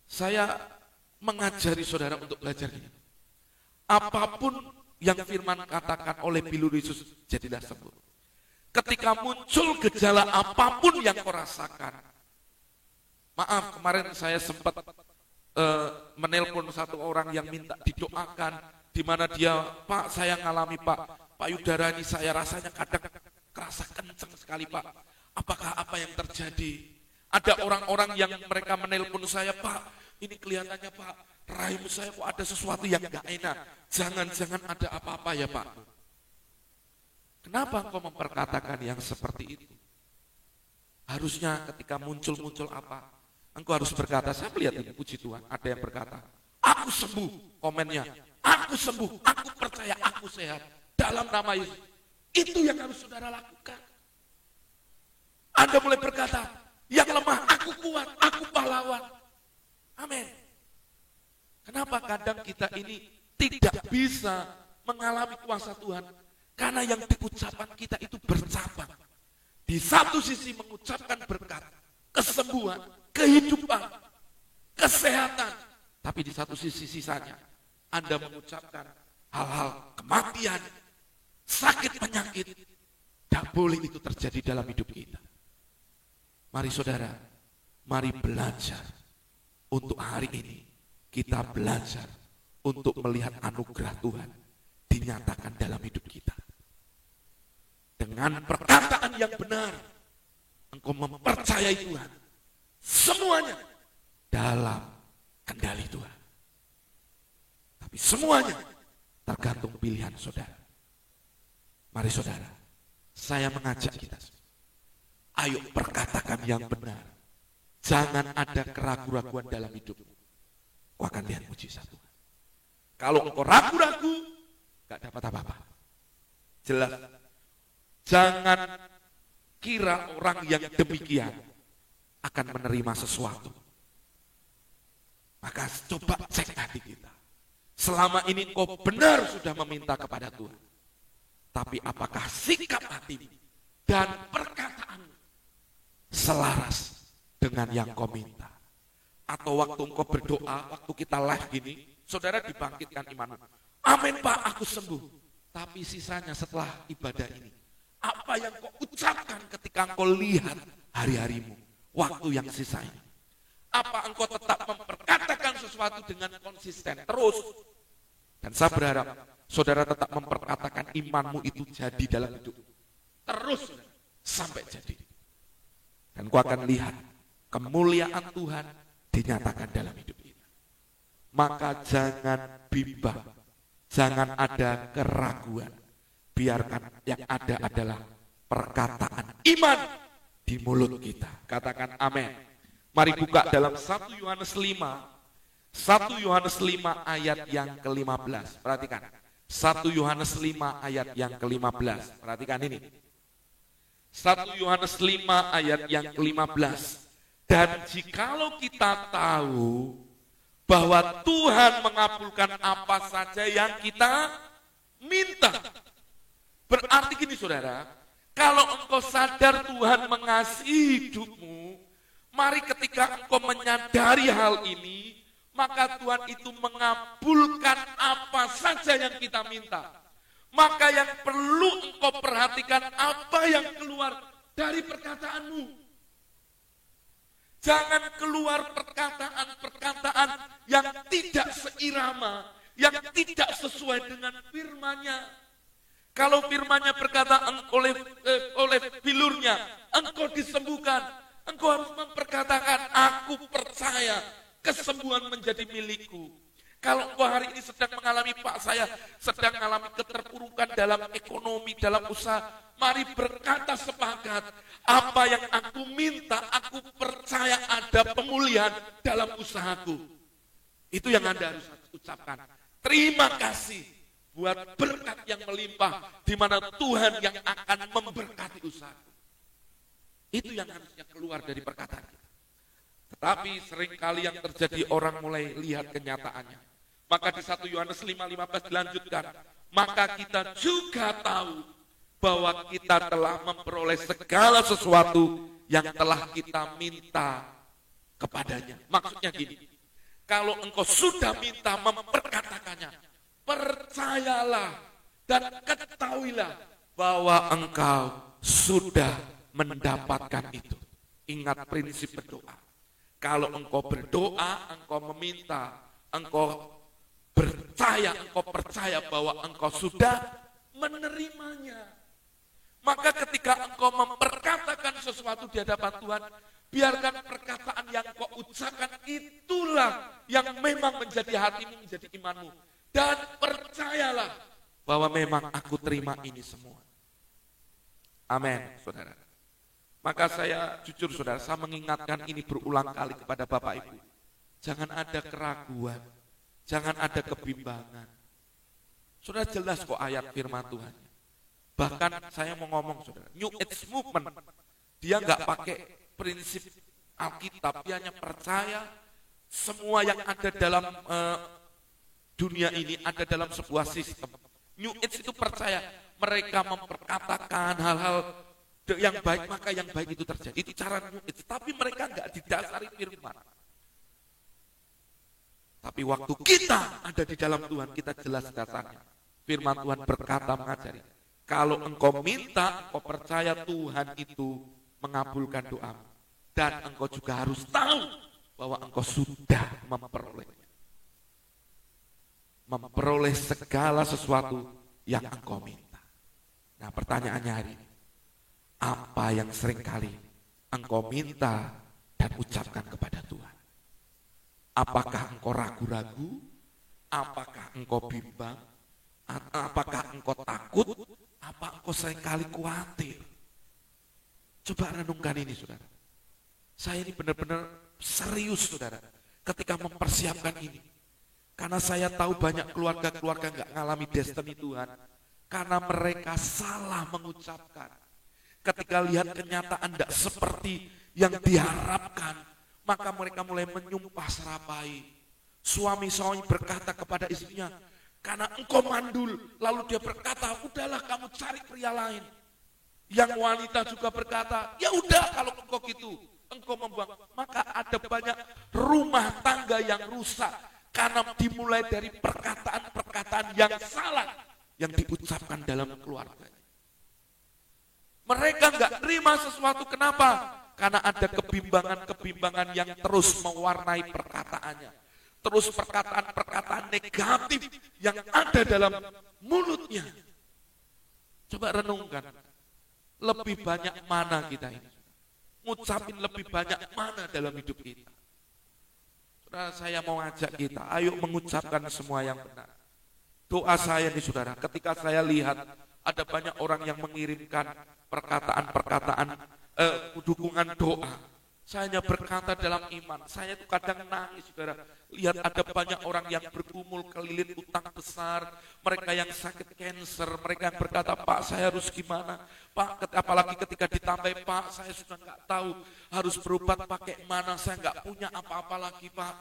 saya mengajari saudara untuk belajar ini. Apapun yang firman katakan oleh Pilur Yesus, jadilah sembuh. Ketika muncul gejala apapun yang kau rasakan. Maaf, kemarin saya sempat menelpon satu orang yang minta didoakan, di mana dia, Pak, saya ngalami, Pak Yudara ini saya rasanya kadang kerasa kenceng sekali, Pak. Apakah apa yang terjadi? Ada orang-orang yang mereka menelpon saya, Pak, ini kelihatannya, Pak, rahim saya kok ada sesuatu yang gak enak. Jangan-jangan ada apa-apa ya, Pak. Kenapa engkau memperkatakan yang seperti itu? Harusnya ketika muncul apa, engkau harus berkata, saya melihat ini, puji Tuhan, ada yang berkata, aku sembuh, komennya, aku sembuh, aku percaya, aku sehat. Dalam nama Yesus. Itu yang harus saudara lakukan. Anda mulai berkata, yang lemah, aku kuat, aku pahlawan. Amin. Kenapa kadang kita ini tidak bisa mengalami kuasa Tuhan? Karena yang diucapkan kita itu bercabang. Di satu sisi mengucapkan berkat, kesembuhan, kehidupan, kesehatan. Tapi di satu sisi sisanya, Anda mengucapkan hal-hal kematian, sakit penyakit. Tidak boleh itu terjadi dalam hidup kita. Mari saudara, mari belajar. Untuk hari ini, kita belajar untuk melihat anugerah Tuhan dinyatakan dalam hidup kita. Dengan perkataan yang benar, engkau mempercayai Tuhan. Semuanya dalam kendali Tuhan. Tapi semuanya tergantung pilihan saudara. Mari saudara, saya mengajak kita. Ayo perkatakan yang benar. Jangan ada keraguan-keraguan dalam hidupmu. kau akan lihat mujizat Tuhan. Kalau engkau ragu-ragu, gak dapat apa-apa. Jelas. Jangan kira orang yang demikian akan menerima sesuatu. Maka coba cek hati kita. Selama ini engkau benar sudah meminta kepada Tuhan. Tapi apakah sikap hatimu dan perkataanmu selaras dengan yang kau minta? Atau waktu engkau berdoa, waktu kita live gini, saudara dibangkitkan imanmu. Amin Pak, aku sembuh. Tapi sisanya setelah ibadah ini, apa yang kau ucapkan ketika engkau lihat hari-harimu, waktu yang sisa ini? Apa engkau tetap memperkatakan sesuatu dengan konsisten terus? Dan saya berharap saudara tetap memperkatakan imanmu itu jadi dalam hidup. Terus sampai jadi. Dan kau akan lihat kemuliaan Tuhan dinyatakan dalam hidup kita. Maka jangan bimbang, jangan ada keraguan. Biarkan yang ada adalah perkataan iman di mulut kita. Katakan amin. Mari buka dalam 1 Yohanes 5. 1 Yohanes 5 ayat yang ke-15. Perhatikan. 1 Yohanes 5 ayat yang ke-15. Perhatikan ini. 1 Yohanes 5 ayat yang ke-15. Dan jikalau kita tahu bahwa Tuhan mengabulkan apa saja yang kita minta. Berarti gini saudara, kalau engkau sadar Tuhan mengasihi hidupmu, mari ketika engkau menyadari hal ini, maka Tuhan itu mengabulkan apa saja yang kita minta. Maka yang perlu engkau perhatikan apa yang keluar dari perkataanmu. Jangan keluar perkataan-perkataan yang tidak seirama, yang tidak sesuai dengan firman-Nya. Kalau firman-Nya berkata oleh bilurnya, engkau disembuhkan, engkau harus memperkatakan, aku percaya kesembuhan menjadi milikku. Kalau engkau hari ini sedang mengalami, Pak saya sedang mengalami keterpurukan dalam ekonomi, dalam usaha, mari berkata sepakat, apa yang aku minta, aku percaya ada pemulihan dalam usahaku. Itu yang Anda harus ucapkan. Terima kasih buat berkat yang melimpah, di mana Tuhan yang akan memberkati usahaku. Itu yang harusnya keluar dari perkataan kita. Tetapi seringkali yang terjadi orang mulai lihat kenyataannya. Maka di 1 Yohanes 5:15 dilanjutkan. Maka kita juga tahu bahwa kita telah memperoleh segala sesuatu yang telah kita minta kepadanya. Maksudnya gini, kalau engkau sudah minta memperkatakannya, percayalah dan ketahuilah bahwa engkau sudah mendapatkan itu. Ingat prinsip berdoa. Kalau engkau berdoa, engkau meminta, engkau percaya bahwa engkau sudah menerimanya. Maka ketika engkau memperkatakan sesuatu di hadapan Tuhan, biarkan perkataan yang kau ucapkan itulah yang memang menjadi hatimu, menjadi imanmu. Dan percayalah bahwa memang aku terima ini semua. Amin, saudara. Maka saya jujur saudara, saya mengingatkan ini berulang kali kepada Bapak Ibu. Jangan ada keraguan, jangan ada kebimbangan. Saudara jelas kok ayat firman Tuhan. Bahkan saya mau ngomong saudara, New Age Movement, dia nggak pakai prinsip Alkitab, dia hanya percaya semua yang ada dalam dunia ini ada dalam sebuah sistem. New Age itu percaya mereka memperkatakan hal-hal yang baik, maka yang baik itu terjadi. Itu cara New Age, tapi mereka nggak didasari firman. Tapi waktu kita ada di dalam Tuhan, kita jelas dasarnya. Firman Tuhan berkata mengajari, kalau engkau minta, engkau percaya Tuhan itu mengabulkan doamu. Dan engkau juga harus tahu bahwa engkau sudah memperolehnya. Memperoleh segala sesuatu yang engkau minta. Nah pertanyaannya hari ini, apa yang seringkali engkau minta dan ucapkan kepada Tuhan? Apakah engkau ragu-ragu? Apakah engkau bimbang? Apakah engkau takut? Apa engkau seringkali khawatir? Coba renungkan ini saudara. Saya ini benar-benar serius saudara. ketika mempersiapkan ini. Karena saya tahu banyak keluarga-keluarga nggak ngalami destiny Tuhan. Karena mereka salah mengucapkan. Ketika lihat kenyataan tidak seperti yang diharapkan, maka mereka mulai menyumpah serapai. Suami berkata kepada istrinya, karena engkau mandul, lalu dia berkata, udahlah kamu cari pria lain. Yang wanita juga berkata, ya udah kalau engkau gitu, engkau membuang. Maka ada banyak rumah tangga yang rusak, karena dimulai dari perkataan-perkataan yang salah, yang diucapkan dalam keluarga. Mereka nggak terima sesuatu, kenapa? Karena ada kebimbangan-kebimbangan yang terus mewarnai perkataannya. Terus perkataan-perkataan negatif yang ada dalam mulutnya. Coba renungkan, lebih banyak mana kita ini? Ngucapin lebih banyak mana dalam hidup kita? Saudara, saya mau ajak kita, ayo mengucapkan semua yang benar. Doa saya nih saudara, ketika saya lihat ada banyak orang yang mengirimkan perkataan-perkataan dukungan doa. Saya hanya berkata dalam iman. Saya itu kadang nangis saudara. Lihat ada banyak orang yang bergumul kelilit utang besar. Mereka yang sakit kanker. Mereka yang berkata, Pak saya harus gimana? Pak, apalagi ketika ditambah, Pak saya sudah nggak tahu harus berobat pakai mana. Saya nggak punya apa-apa lagi Pak.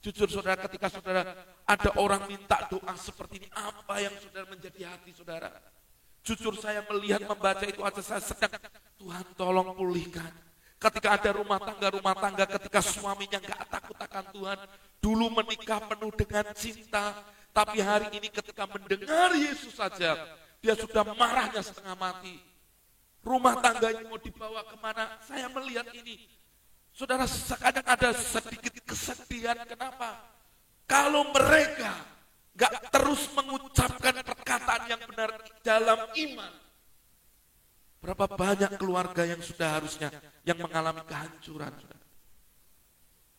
Jujur saudara, ketika saudara ada orang minta doa seperti ini, apa yang saudara menjadi hati saudara? Jujur saya melihat, membaca itu aja saya sedang, Tuhan tolong pulihkan. Ketika ada rumah tangga ketika suaminya gak takut akan Tuhan, dulu menikah penuh dengan cinta, tapi hari ini ketika mendengar Yesus saja, dia sudah marahnya setengah mati. Rumah tangganya mau dibawa kemana? Saya melihat ini. Saudara, kadang ada sedikit kesedihan, kenapa? Kalau mereka gak terus mengucapkan perkataan yang benar dalam iman, berapa banyak keluarga yang sudah harusnya yang mengalami kehancuran.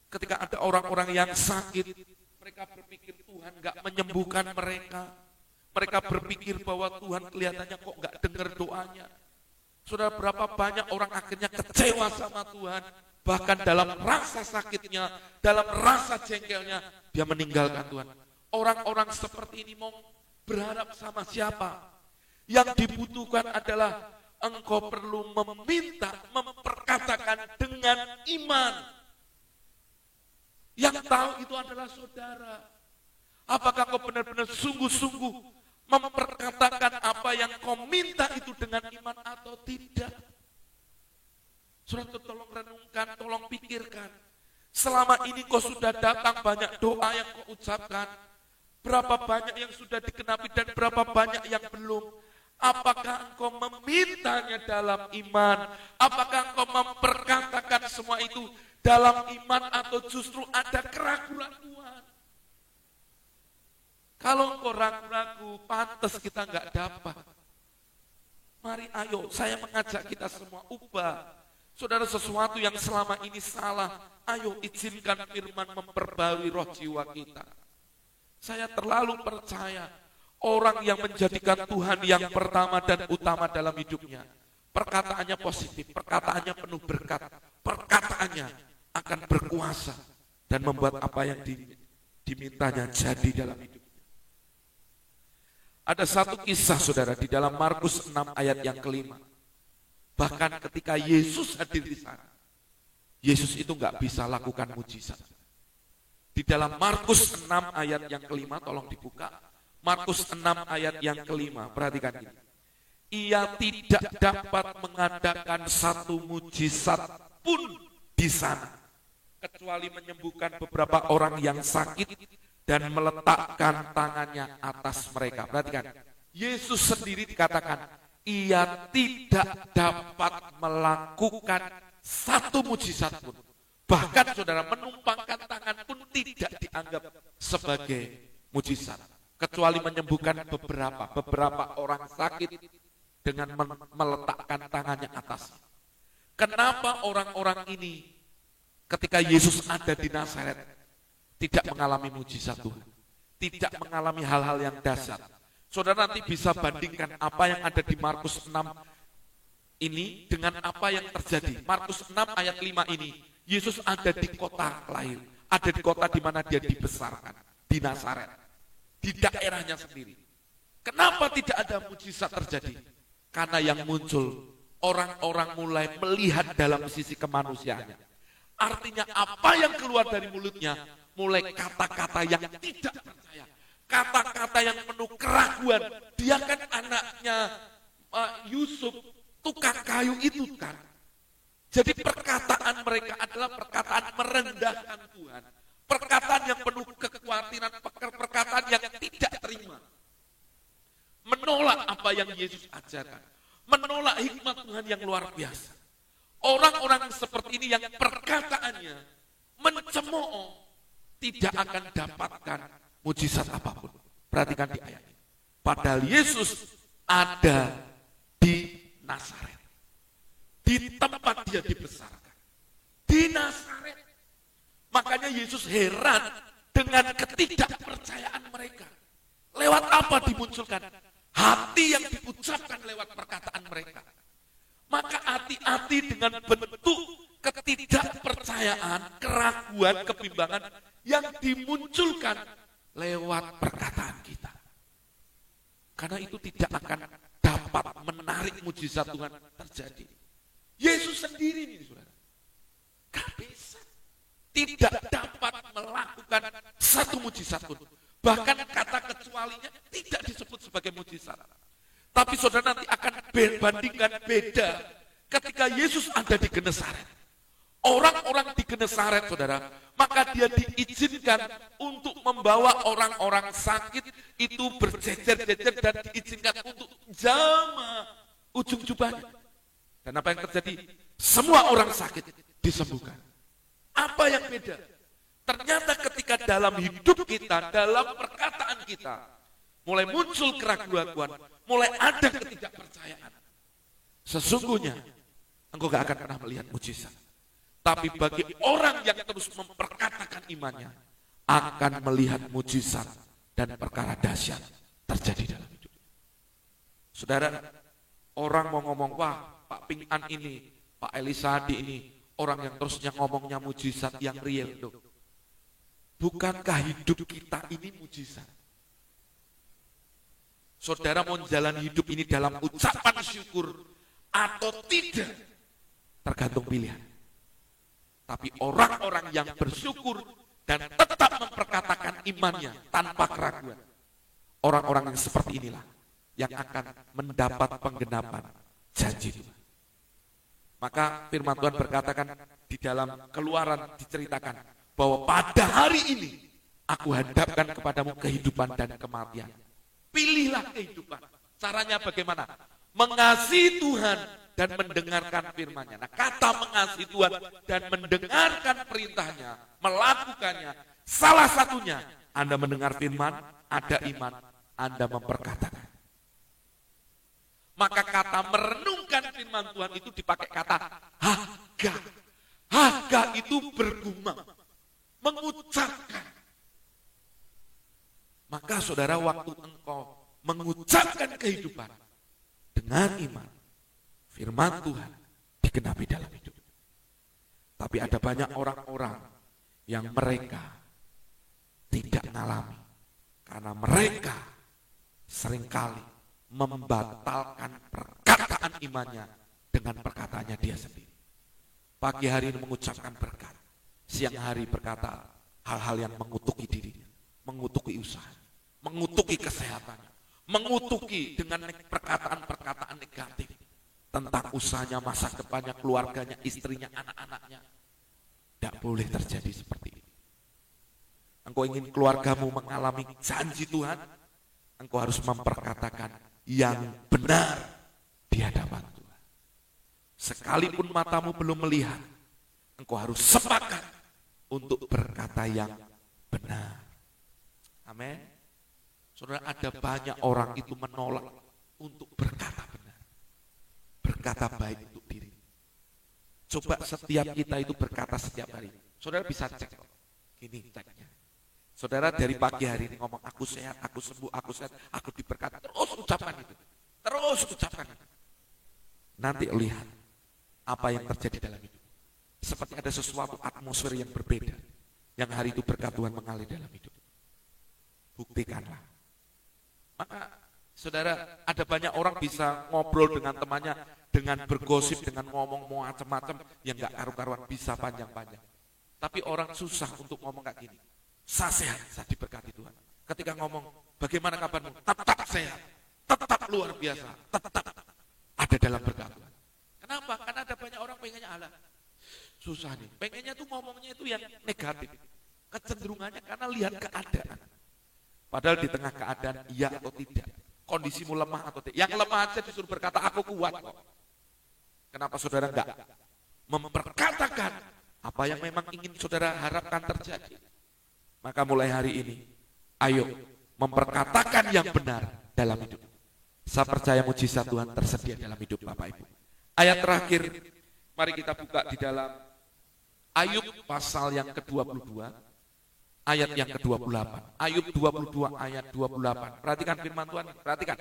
Ketika ada orang-orang yang sakit, mereka berpikir Tuhan gak menyembuhkan mereka. Mereka berpikir bahwa Tuhan kelihatannya kok gak dengar doanya. Saudara, berapa banyak orang akhirnya kecewa sama Tuhan. Bahkan dalam rasa sakitnya, dalam rasa jengkelnya, dia meninggalkan Tuhan. Orang-orang seperti ini mau berharap sama siapa? Yang dibutuhkan adalah engkau perlu meminta, memperkatakan dengan iman. Yang tahu itu adalah saudara. Apakah kau benar-benar sungguh-sungguh memperkatakan apa yang kau minta itu dengan iman atau tidak? Saudara, tolong renungkan, tolong pikirkan. Selama ini kau sudah datang banyak doa yang kau ucapkan. Berapa banyak yang sudah digenapi dan berapa banyak yang belum? Apakah engkau memintanya dalam iman? Apakah engkau memperkatakan semua itu dalam iman atau justru ada keraguan-keraguan? Kalau engkau ragu-ragu, pantas kita nggak dapat. Mari ayo, saya mengajak kita semua ubah. Saudara, sesuatu yang selama ini salah, ayo izinkan firman memperbarui roh jiwa kita. Saya terlalu percaya orang yang menjadikan Tuhan yang pertama dan utama dalam hidupnya, perkataannya positif, perkataannya penuh berkat, perkataannya akan berkuasa dan membuat apa yang dimintanya jadi dalam hidupnya. Ada satu kisah saudara di dalam Markus 6 ayat yang kelima. Bahkan ketika Yesus hadir di sana, Yesus itu nggak bisa lakukan mujizat. Di dalam Markus 6 ayat yang kelima, tolong dibuka. Markus 6 ayat yang kelima, perhatikan ini. Ia tidak dapat mengadakan satu mujizat pun di sana, kecuali menyembuhkan beberapa orang yang sakit dan meletakkan tangannya atas mereka. Perhatikan, Yesus sendiri dikatakan, ia tidak dapat melakukan satu mujizat pun. Bahkan saudara, menumpangkan tangan pun tidak dianggap sebagai mujizat. Kecuali menyembuhkan beberapa orang sakit dengan meletakkan tangannya atas. Kenapa orang-orang ini ketika Yesus ada di Nazaret tidak mengalami mujizat Tuhan? Tidak mengalami hal-hal yang dahsyat. Saudara nanti bisa bandingkan apa yang ada di Markus 6 ini dengan apa yang terjadi. Markus 6 ayat 5 ini, Yesus ada di kota lain, ada di kota di mana dia dibesarkan, di Nazaret, di daerahnya sendiri. Kenapa tidak ada mujizat terjadi? Karena yang muncul, orang-orang mulai melihat dalam sisi kemanusiaannya. Artinya apa yang keluar dari mulutnya, mulai kata-kata yang tidak percaya, kata-kata yang penuh keraguan. Dia kan anaknya Yusuf, tukang kayu itu kan. Jadi perkataan mereka adalah perkataan merendahkan Tuhan. Perkataan yang penuh kekhawatiran, perkataan yang tidak terima. Menolak apa yang Yesus ajarkan. Menolak hikmat Tuhan yang luar biasa. Orang-orang seperti ini yang perkataannya mencemooh, tidak akan dapatkan mujizat apapun. Perhatikan di ayat ini. Padahal Yesus ada di Nazaret. Di tempat dia dibesarkan. Di Nazaret. Makanya Yesus heran dengan ketidakpercayaan mereka. Lewat apa dimunculkan? Hati yang diucapkan lewat perkataan mereka. Maka hati-hati dengan bentuk ketidakpercayaan, keraguan, kebimbangan yang dimunculkan lewat perkataan kita. Karena itu tidak akan dapat menarik mujizat Tuhan terjadi. Yesus sendiri ini, saudara, gak bisa, tidak dapat melakukan satu mujizat pun. Bahkan kata kecualinya tidak disebut sebagai mujizat. Tapi saudara nanti akan bandingkan beda ketika Yesus ada di Genesaret. Orang-orang di Genesaret, saudara, maka dia diizinkan untuk membawa orang-orang sakit itu berjejer-jejer dan diizinkan untuk jama ujung jubahnya. Dan apa yang terjadi? Semua orang sakit disembuhkan. Apa yang beda? Ternyata ketika dalam hidup kita, dalam perkataan kita, mulai muncul keraguan, mulai ada ketidakpercayaan. Sesungguhnya, engkau gak akan pernah melihat mujizat. Tapi bagi orang yang terus memperkatakan imannya, akan melihat mujizat dan perkara dahsyat terjadi dalam hidup. Saudara, orang mau ngomong, wah Pak Ping An ini, Pak Elisadi ini, orang yang terusnya ngomongnya mujizat yang real. Loh. Bukankah hidup kita ini mujizat? Saudara mau jalan hidup ini dalam ucapan syukur atau tidak, tergantung pilihan. Tapi orang-orang yang bersyukur dan tetap memperkatakan imannya tanpa keraguan, orang-orang yang seperti inilah yang akan mendapat penggenapan janji Tuhan. Maka firman Tuhan berkatakan di dalam Keluaran diceritakan bahwa pada hari ini aku hadapkan kepadamu kehidupan dan kematian. Pilihlah kehidupan. Caranya bagaimana? Mengasihi Tuhan dan mendengarkan firman-Nya. Nah, kata mengasihi Tuhan dan mendengarkan perintahnya, melakukannya, salah satunya Anda mendengar firman, ada iman, Anda memperkatakan. Maka kata merenungkan firman Tuhan itu dipakai kata haga. Haga itu bergumam, mengucapkan. Maka saudara, waktu engkau mengucapkan kehidupan dengan iman, firman Tuhan digenapi dalam hidup. Tapi ada banyak orang-orang yang mereka tidak mengalami karena mereka seringkali membatalkan perkataan imannya dengan perkataannya dia sendiri. Pagi hari ini mengucapkan berkat, siang hari berkata hal-hal yang mengutuki dirinya, mengutuki usaha, mengutuki kesehatannya, mengutuki dengan perkataan-perkataan negatif tentang usahanya, masa depannya, keluarganya, istrinya, anak-anaknya. Tidak boleh terjadi seperti ini. Engkau ingin keluargamu mengalami janji Tuhan, engkau harus memperkatakan yang benar di hadapan Tuhan. Sekalipun matamu belum melihat, engkau harus sepakat untuk berkata yang benar. Amin. Saudara, ada banyak orang itu menolak untuk berkata benar, berkata baik untuk diri. Coba setiap kita itu berkata setiap hari. Saudara bisa cek, gini ceknya. Saudara dari pagi hari ini ngomong, aku sehat, aku sembuh, aku sehat, aku diberkati. Terus ucapkan itu. Terus ucapkan itu. Nanti lihat apa yang terjadi dalam hidup. Seperti ada sesuatu atmosfer yang berbeda. yang hari itu berkat Tuhan mengalir dalam hidup. Buktikanlah. Maka saudara, ada banyak orang bisa ngobrol dengan temannya, dengan bergosip, dengan ngomong macam-macam yang gak karu-karuan, bisa panjang-panjang. Tapi orang susah untuk ngomong kayak gini. Saya sehat, saya diberkati Tuhan. Ketika ngomong, bagaimana kabarmu? Tetap sehat, tetap luar biasa, tetap ada dalam berkat Tuhan. Kenapa? Karena ada banyak orang pengennya Allah. Susah nih, pengennya tuh ngomongnya itu yang negatif. Kecenderungannya karena lihat keadaan. Padahal di tengah keadaan iya atau tidak, kondisimu lemah atau tidak. Yang lemah aja disuruh berkata aku kuat kok. Kenapa saudara enggak memperkatakan apa yang memang ingin saudara harapkan terjadi? Maka mulai hari ini, ayo memperkatakan yang benar dalam hidup. Saya percaya mujizat Tuhan tersedia dalam hidup Bapak Ibu. Ayat terakhir, mari kita buka di dalam Ayub pasal yang ke-22, ayat yang ke-28. Ayub 22 ayat 28. Perhatikan firman Tuhan, perhatikan.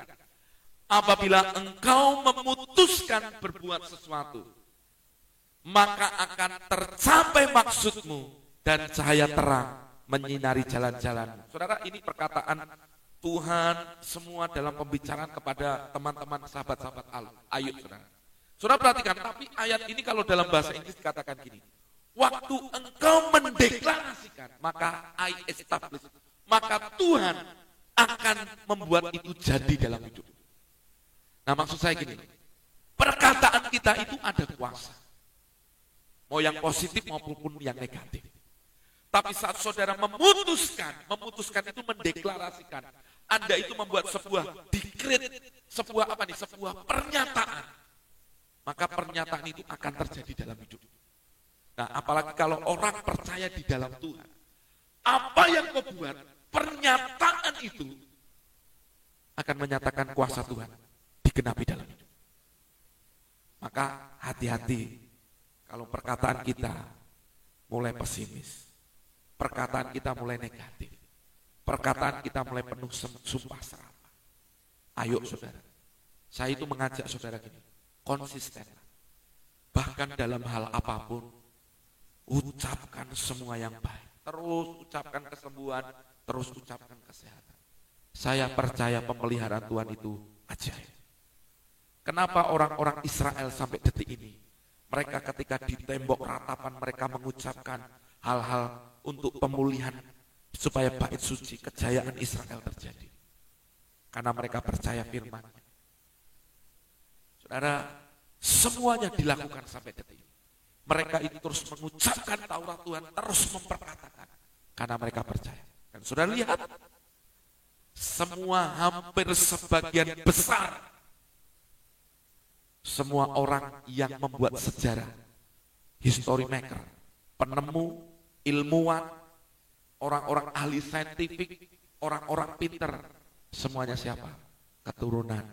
Apabila engkau memutuskan berbuat sesuatu, maka akan tercapai maksudmu dan cahaya terang menyinari jalan-jalan. Saudara, ini perkataan Tuhan semua dalam pembicaraan kepada teman-teman sahabat-sahabat Ayub, saudara. Saudara perhatikan, tapi ayat ini kalau dalam bahasa Inggris dikatakan gini. Waktu engkau mendeklarasikan, maka I establish, maka Tuhan akan membuat itu jadi dalam hidup. Nah, maksud saya gini, perkataan kita itu ada kuasa. Mau yang positif maupun yang negatif. Tapi saat saudara memutuskan itu mendeklarasikan, Anda itu membuat sebuah dekret, sebuah pernyataan. Maka pernyataan itu akan terjadi dalam hidup. Nah, apalagi kalau orang percaya di dalam Tuhan. Apa yang kau buat, pernyataan itu akan menyatakan kuasa Tuhan digenapi dalam hidup. Maka hati-hati kalau perkataan kita mulai pesimis. Perkataan kita mulai negatif. Perkataan kita mulai penuh sumpah serapah. Ayo saudara, saya itu mengajak saudara gini, konsisten. Bahkan dalam hal apapun, ucapkan semua yang baik. Terus ucapkan kesembuhan, terus ucapkan kesehatan. Saya percaya pemeliharaan Tuhan itu ajaib. Kenapa orang-orang Israel sampai detik ini, mereka ketika di tembok ratapan mereka mengucapkan hal-hal untuk pemulihan supaya bait suci kejayaan Israel terjadi. Karena mereka percaya firman-Nya. Saudara, semuanya dilakukan sampai detik ini. Mereka itu terus mengucapkan Taurat Tuhan, terus memperkatakan. Karena mereka percaya. Dan saudara lihat, semua hampir sebagian besar, semua orang yang membuat sejarah, history maker, penemu, ilmuwan, orang-orang ahli saintifik, orang-orang pinter, semuanya siapa? Keturunan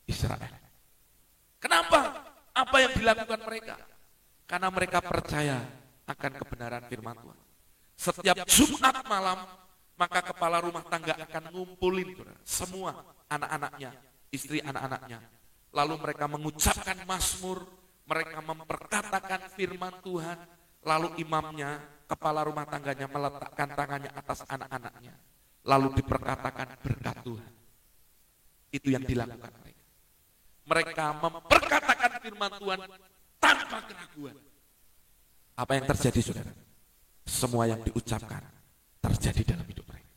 Israel. Kenapa? Apa yang dilakukan mereka? Karena mereka percaya akan kebenaran firman Tuhan. Setiap Jumat malam, maka kepala rumah tangga akan ngumpulin semua anak-anaknya, istri anak-anaknya. Lalu mereka mengucapkan mazmur, mereka memperkatakan firman Tuhan, lalu imamnya, kepala rumah tangganya meletakkan tangannya atas anak-anaknya. Lalu diperkatakan berkat Tuhan. Itu yang dilakukan mereka. Mereka memperkatakan firman Tuhan tanpa keraguan. Apa yang terjadi saudara? Semua yang diucapkan terjadi dalam hidup mereka.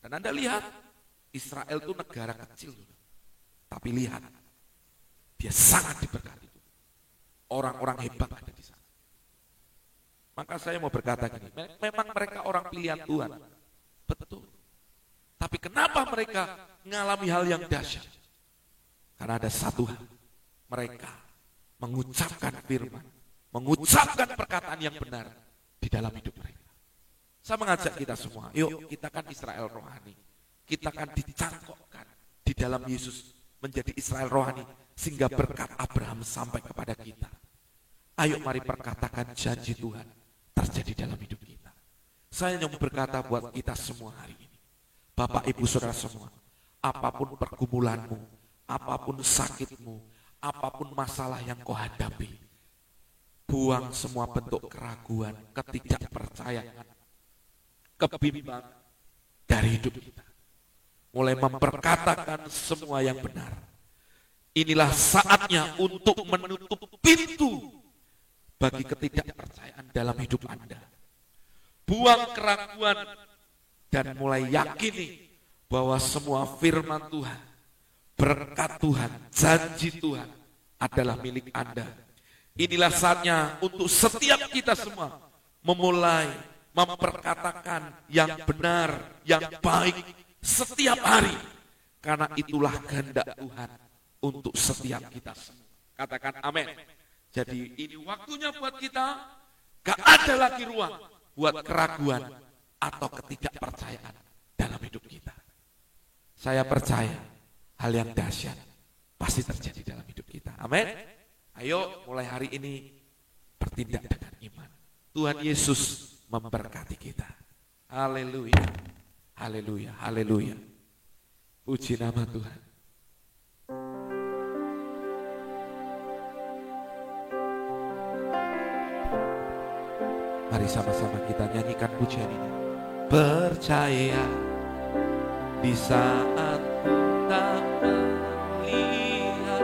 Dan Anda lihat, Israel itu negara kecil. Tapi lihat, dia sangat diberkati. Orang-orang hebat ada di sana. Maka saya mau berkata gini, memang mereka orang pilihan Tuhan. Betul. Tapi kenapa mereka mengalami hal yang dahsyat? Karena ada satu hal. Mereka mengucapkan firman, mengucapkan perkataan yang benar di dalam hidup mereka. Saya mengajak kita semua, yuk kita kan Israel rohani. Kita kan dicangkokkan di dalam Yesus menjadi Israel rohani. Sehingga berkat Abraham sampai kepada kita. Ayo mari perkatakan janji Tuhan terjadi dalam hidup kita. Saya yang berkata buat kita semua hari ini. Bapak Ibu Saudara semua, apapun pergumulanmu, apapun sakitmu, apapun masalah yang kau hadapi, buang semua bentuk keraguan, ketidakpercayaan. kebimbangan dari hidup kita. Mulai memperkatakan semua yang benar. Inilah saatnya untuk menutup pintu bagi ketidakpercayaan dalam hidup Anda. Buang keraguan dan mulai yakini bahwa semua firman Tuhan, berkat Tuhan, janji Tuhan adalah milik Anda. Inilah saatnya untuk setiap kita semua memulai memperkatakan yang benar, yang baik setiap hari. Karena itulah kehendak Tuhan untuk setiap kita semua. Katakan amin. Jadi ini waktunya buat kita, gak ada lagi ruang buat keraguan atau ketidakpercayaan dalam hidup kita. Saya percaya hal yang dahsyat pasti terjadi dalam hidup kita. Amin. Ayo mulai hari ini bertindak dengan iman. Tuhan Yesus memberkati kita. Haleluya. Haleluya. Haleluya. Puji nama Tuhan. Mari sama-sama kita nyanyikan pujian ini. Percaya di saat ku tak melihat,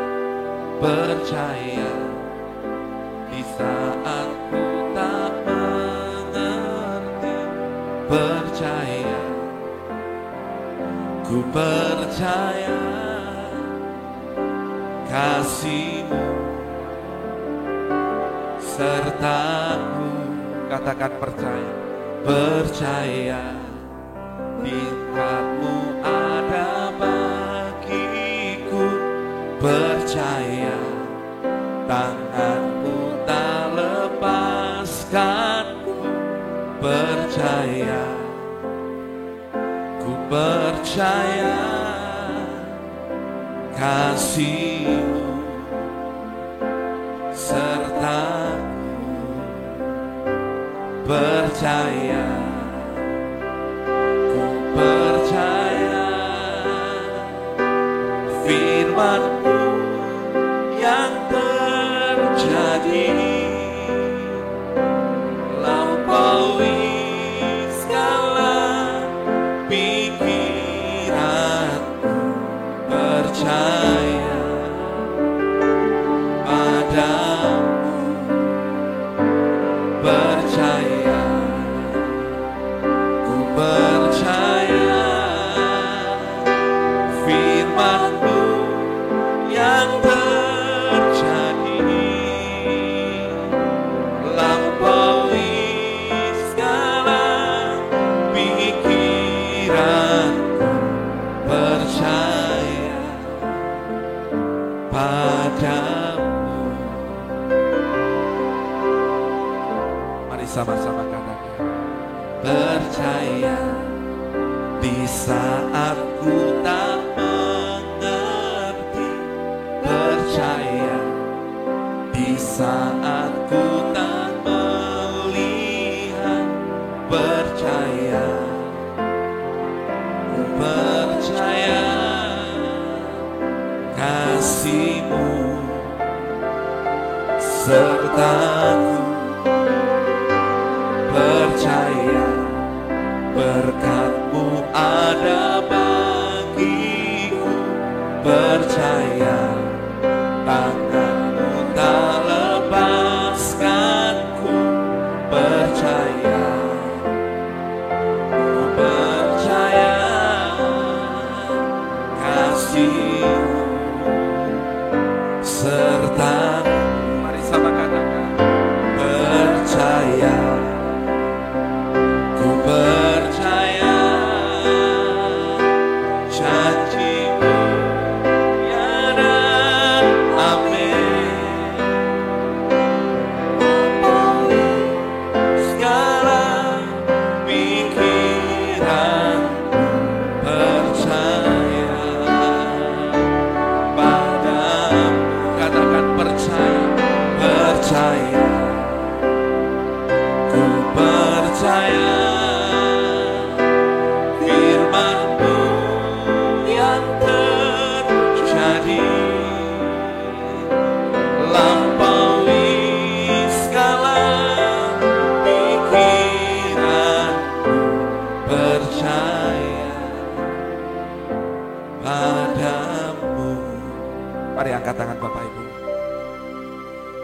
percaya di saat ku tak mengerti, percaya, ku percaya kasih-Mu sertaku. Katakan percaya, percaya berkat-Mu ada bagiku, percaya tangan-Mu tak lepaskanku, percaya, ku percaya kasih-Mu sertaku, percaya, ku percaya firman-Mu yang terjadi, lampaui segala pikiranku, percaya padamu, percaya, ku percaya firman-Mu yang terjadi, lampaui segala pikiranku, percaya padamu. Mari sama-sama katakan, percaya di saat ku tak mengerti, percaya di saat ku tak melihat, percaya, ku percaya kasih-Mu sertaku, percaya berkat-Mu ada bagiku, percaya tangan-Mu tak lepaskanku, percaya, ku percaya kasih-Mu serta. Mari sama katakan,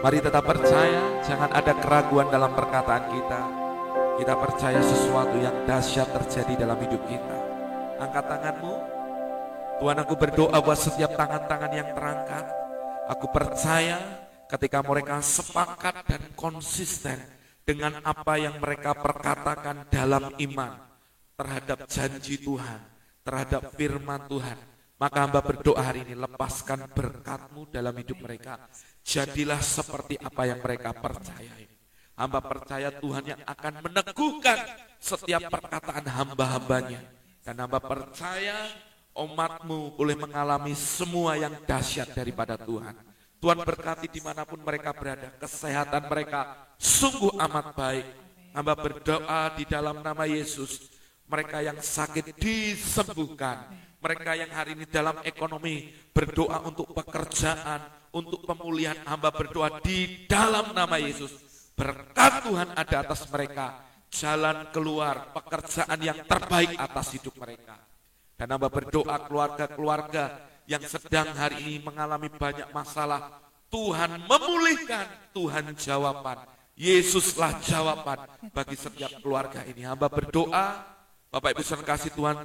Mari tetap percaya, jangan ada keraguan dalam perkataan kita. Kita percaya sesuatu yang dahsyat terjadi dalam hidup kita. Angkat tanganmu. Tuhan, aku berdoa buat setiap tangan-tangan yang terangkat. Aku percaya ketika mereka sepakat dan konsisten dengan apa yang mereka perkatakan dalam iman terhadap janji Tuhan, terhadap firman Tuhan, maka hamba berdoa hari ini, lepaskan berkat-Mu dalam hidup mereka. Jadilah seperti apa yang mereka percayai. Hamba percaya Tuhan yang akan meneguhkan setiap perkataan hamba-hambanya. Dan hamba percaya umat-Mu boleh mengalami semua yang dahsyat daripada Tuhan. Tuhan berkati dimanapun mereka berada, kesehatan mereka sungguh amat baik. Hamba berdoa di dalam nama Yesus, mereka yang sakit disembuhkan. Mereka yang hari ini dalam ekonomi berdoa untuk pekerjaan, untuk pemulihan, hamba berdoa di dalam nama Yesus. Berkat Tuhan ada atas mereka, jalan keluar, pekerjaan yang terbaik atas hidup mereka. Dan hamba berdoa keluarga-keluarga yang sedang hari ini mengalami banyak masalah, Tuhan memulihkan, Tuhan jawaban. Yesuslah jawaban bagi setiap keluarga ini. Hamba berdoa, Bapak Ibu saudara kasih Tuhan,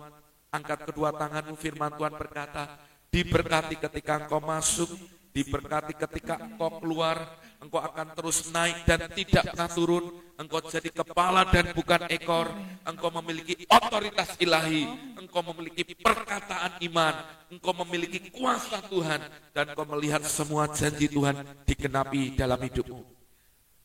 angkat kedua tanganmu, firman Tuhan berkata, diberkati ketika engkau masuk, diberkati ketika engkau keluar, engkau akan terus naik dan tidak pernah turun, engkau jadi kepala dan bukan ekor, engkau memiliki otoritas ilahi, engkau memiliki perkataan iman, engkau memiliki kuasa Tuhan, dan engkau melihat semua janji Tuhan digenapi dalam hidupmu.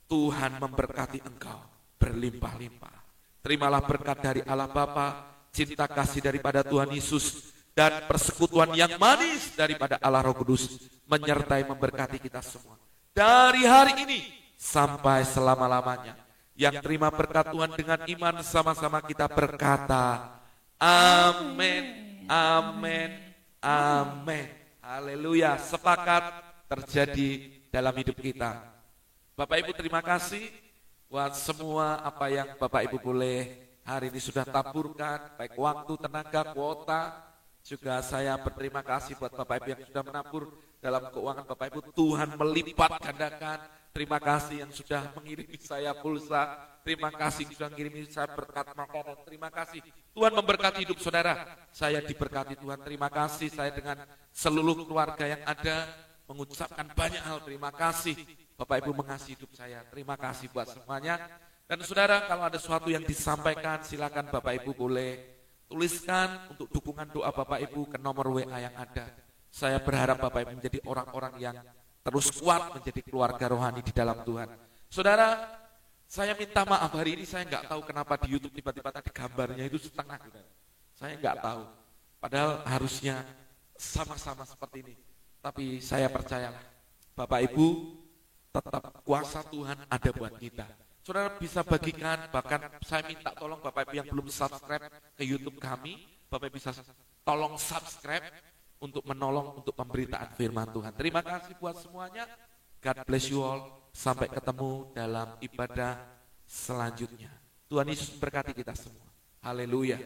Tuhan memberkati engkau berlimpah-limpah. Terimalah berkat dari Allah Bapa, cinta kasih daripada Tuhan Yesus, dan persekutuan yang manis daripada Allah Roh Kudus menyertai memberkati kita semua. Dari hari ini sampai selama-lamanya. Yang terima berkat Tuhan dengan iman, sama-sama kita berkata, amin, amin, amin. Haleluya, sepakat terjadi dalam hidup kita. Bapak Ibu terima kasih buat semua apa yang Bapak Ibu boleh hari ini sudah taburkan, baik waktu, tenaga, kuota. Juga saya berterima kasih buat Bapak Ibu yang sudah menabur dalam keuangan Bapak Ibu. Tuhan melipat gandakan. Terima kasih yang sudah mengirimi saya pulsa. Terima kasih yang sudah mengirimi saya berkat makanan. Terima kasih. Tuhan memberkati hidup saudara. Saya diberkati Tuhan. Terima kasih saya dengan seluruh keluarga yang ada mengucapkan banyak hal. Terima kasih. Bapak Ibu mengasihi hidup saya. Terima kasih buat semuanya. Dan saudara, kalau ada sesuatu yang disampaikan, silakan Bapak Ibu boleh tuliskan untuk dukungan doa Bapak Ibu ke nomor WA yang ada. Saya berharap Bapak Ibu menjadi orang-orang yang terus kuat menjadi keluarga rohani di dalam Tuhan. Saudara, saya minta maaf hari ini saya nggak tahu kenapa di YouTube tiba-tiba tadi gambarnya itu setengah. Saya nggak tahu. Padahal harusnya sama-sama seperti ini. Tapi saya percayalah, Bapak Ibu tetap kuasa Tuhan ada buat kita. Saudara bisa bagikan, bahkan saya minta tolong Bapak Ibu yang belum subscribe ke YouTube kami, Bapak Ibu bisa tolong subscribe untuk menolong untuk pemberitaan firman Tuhan. Terima kasih buat semuanya. God bless you all. Sampai ketemu dalam ibadah selanjutnya. Tuhan Yesus berkati kita semua. Haleluya.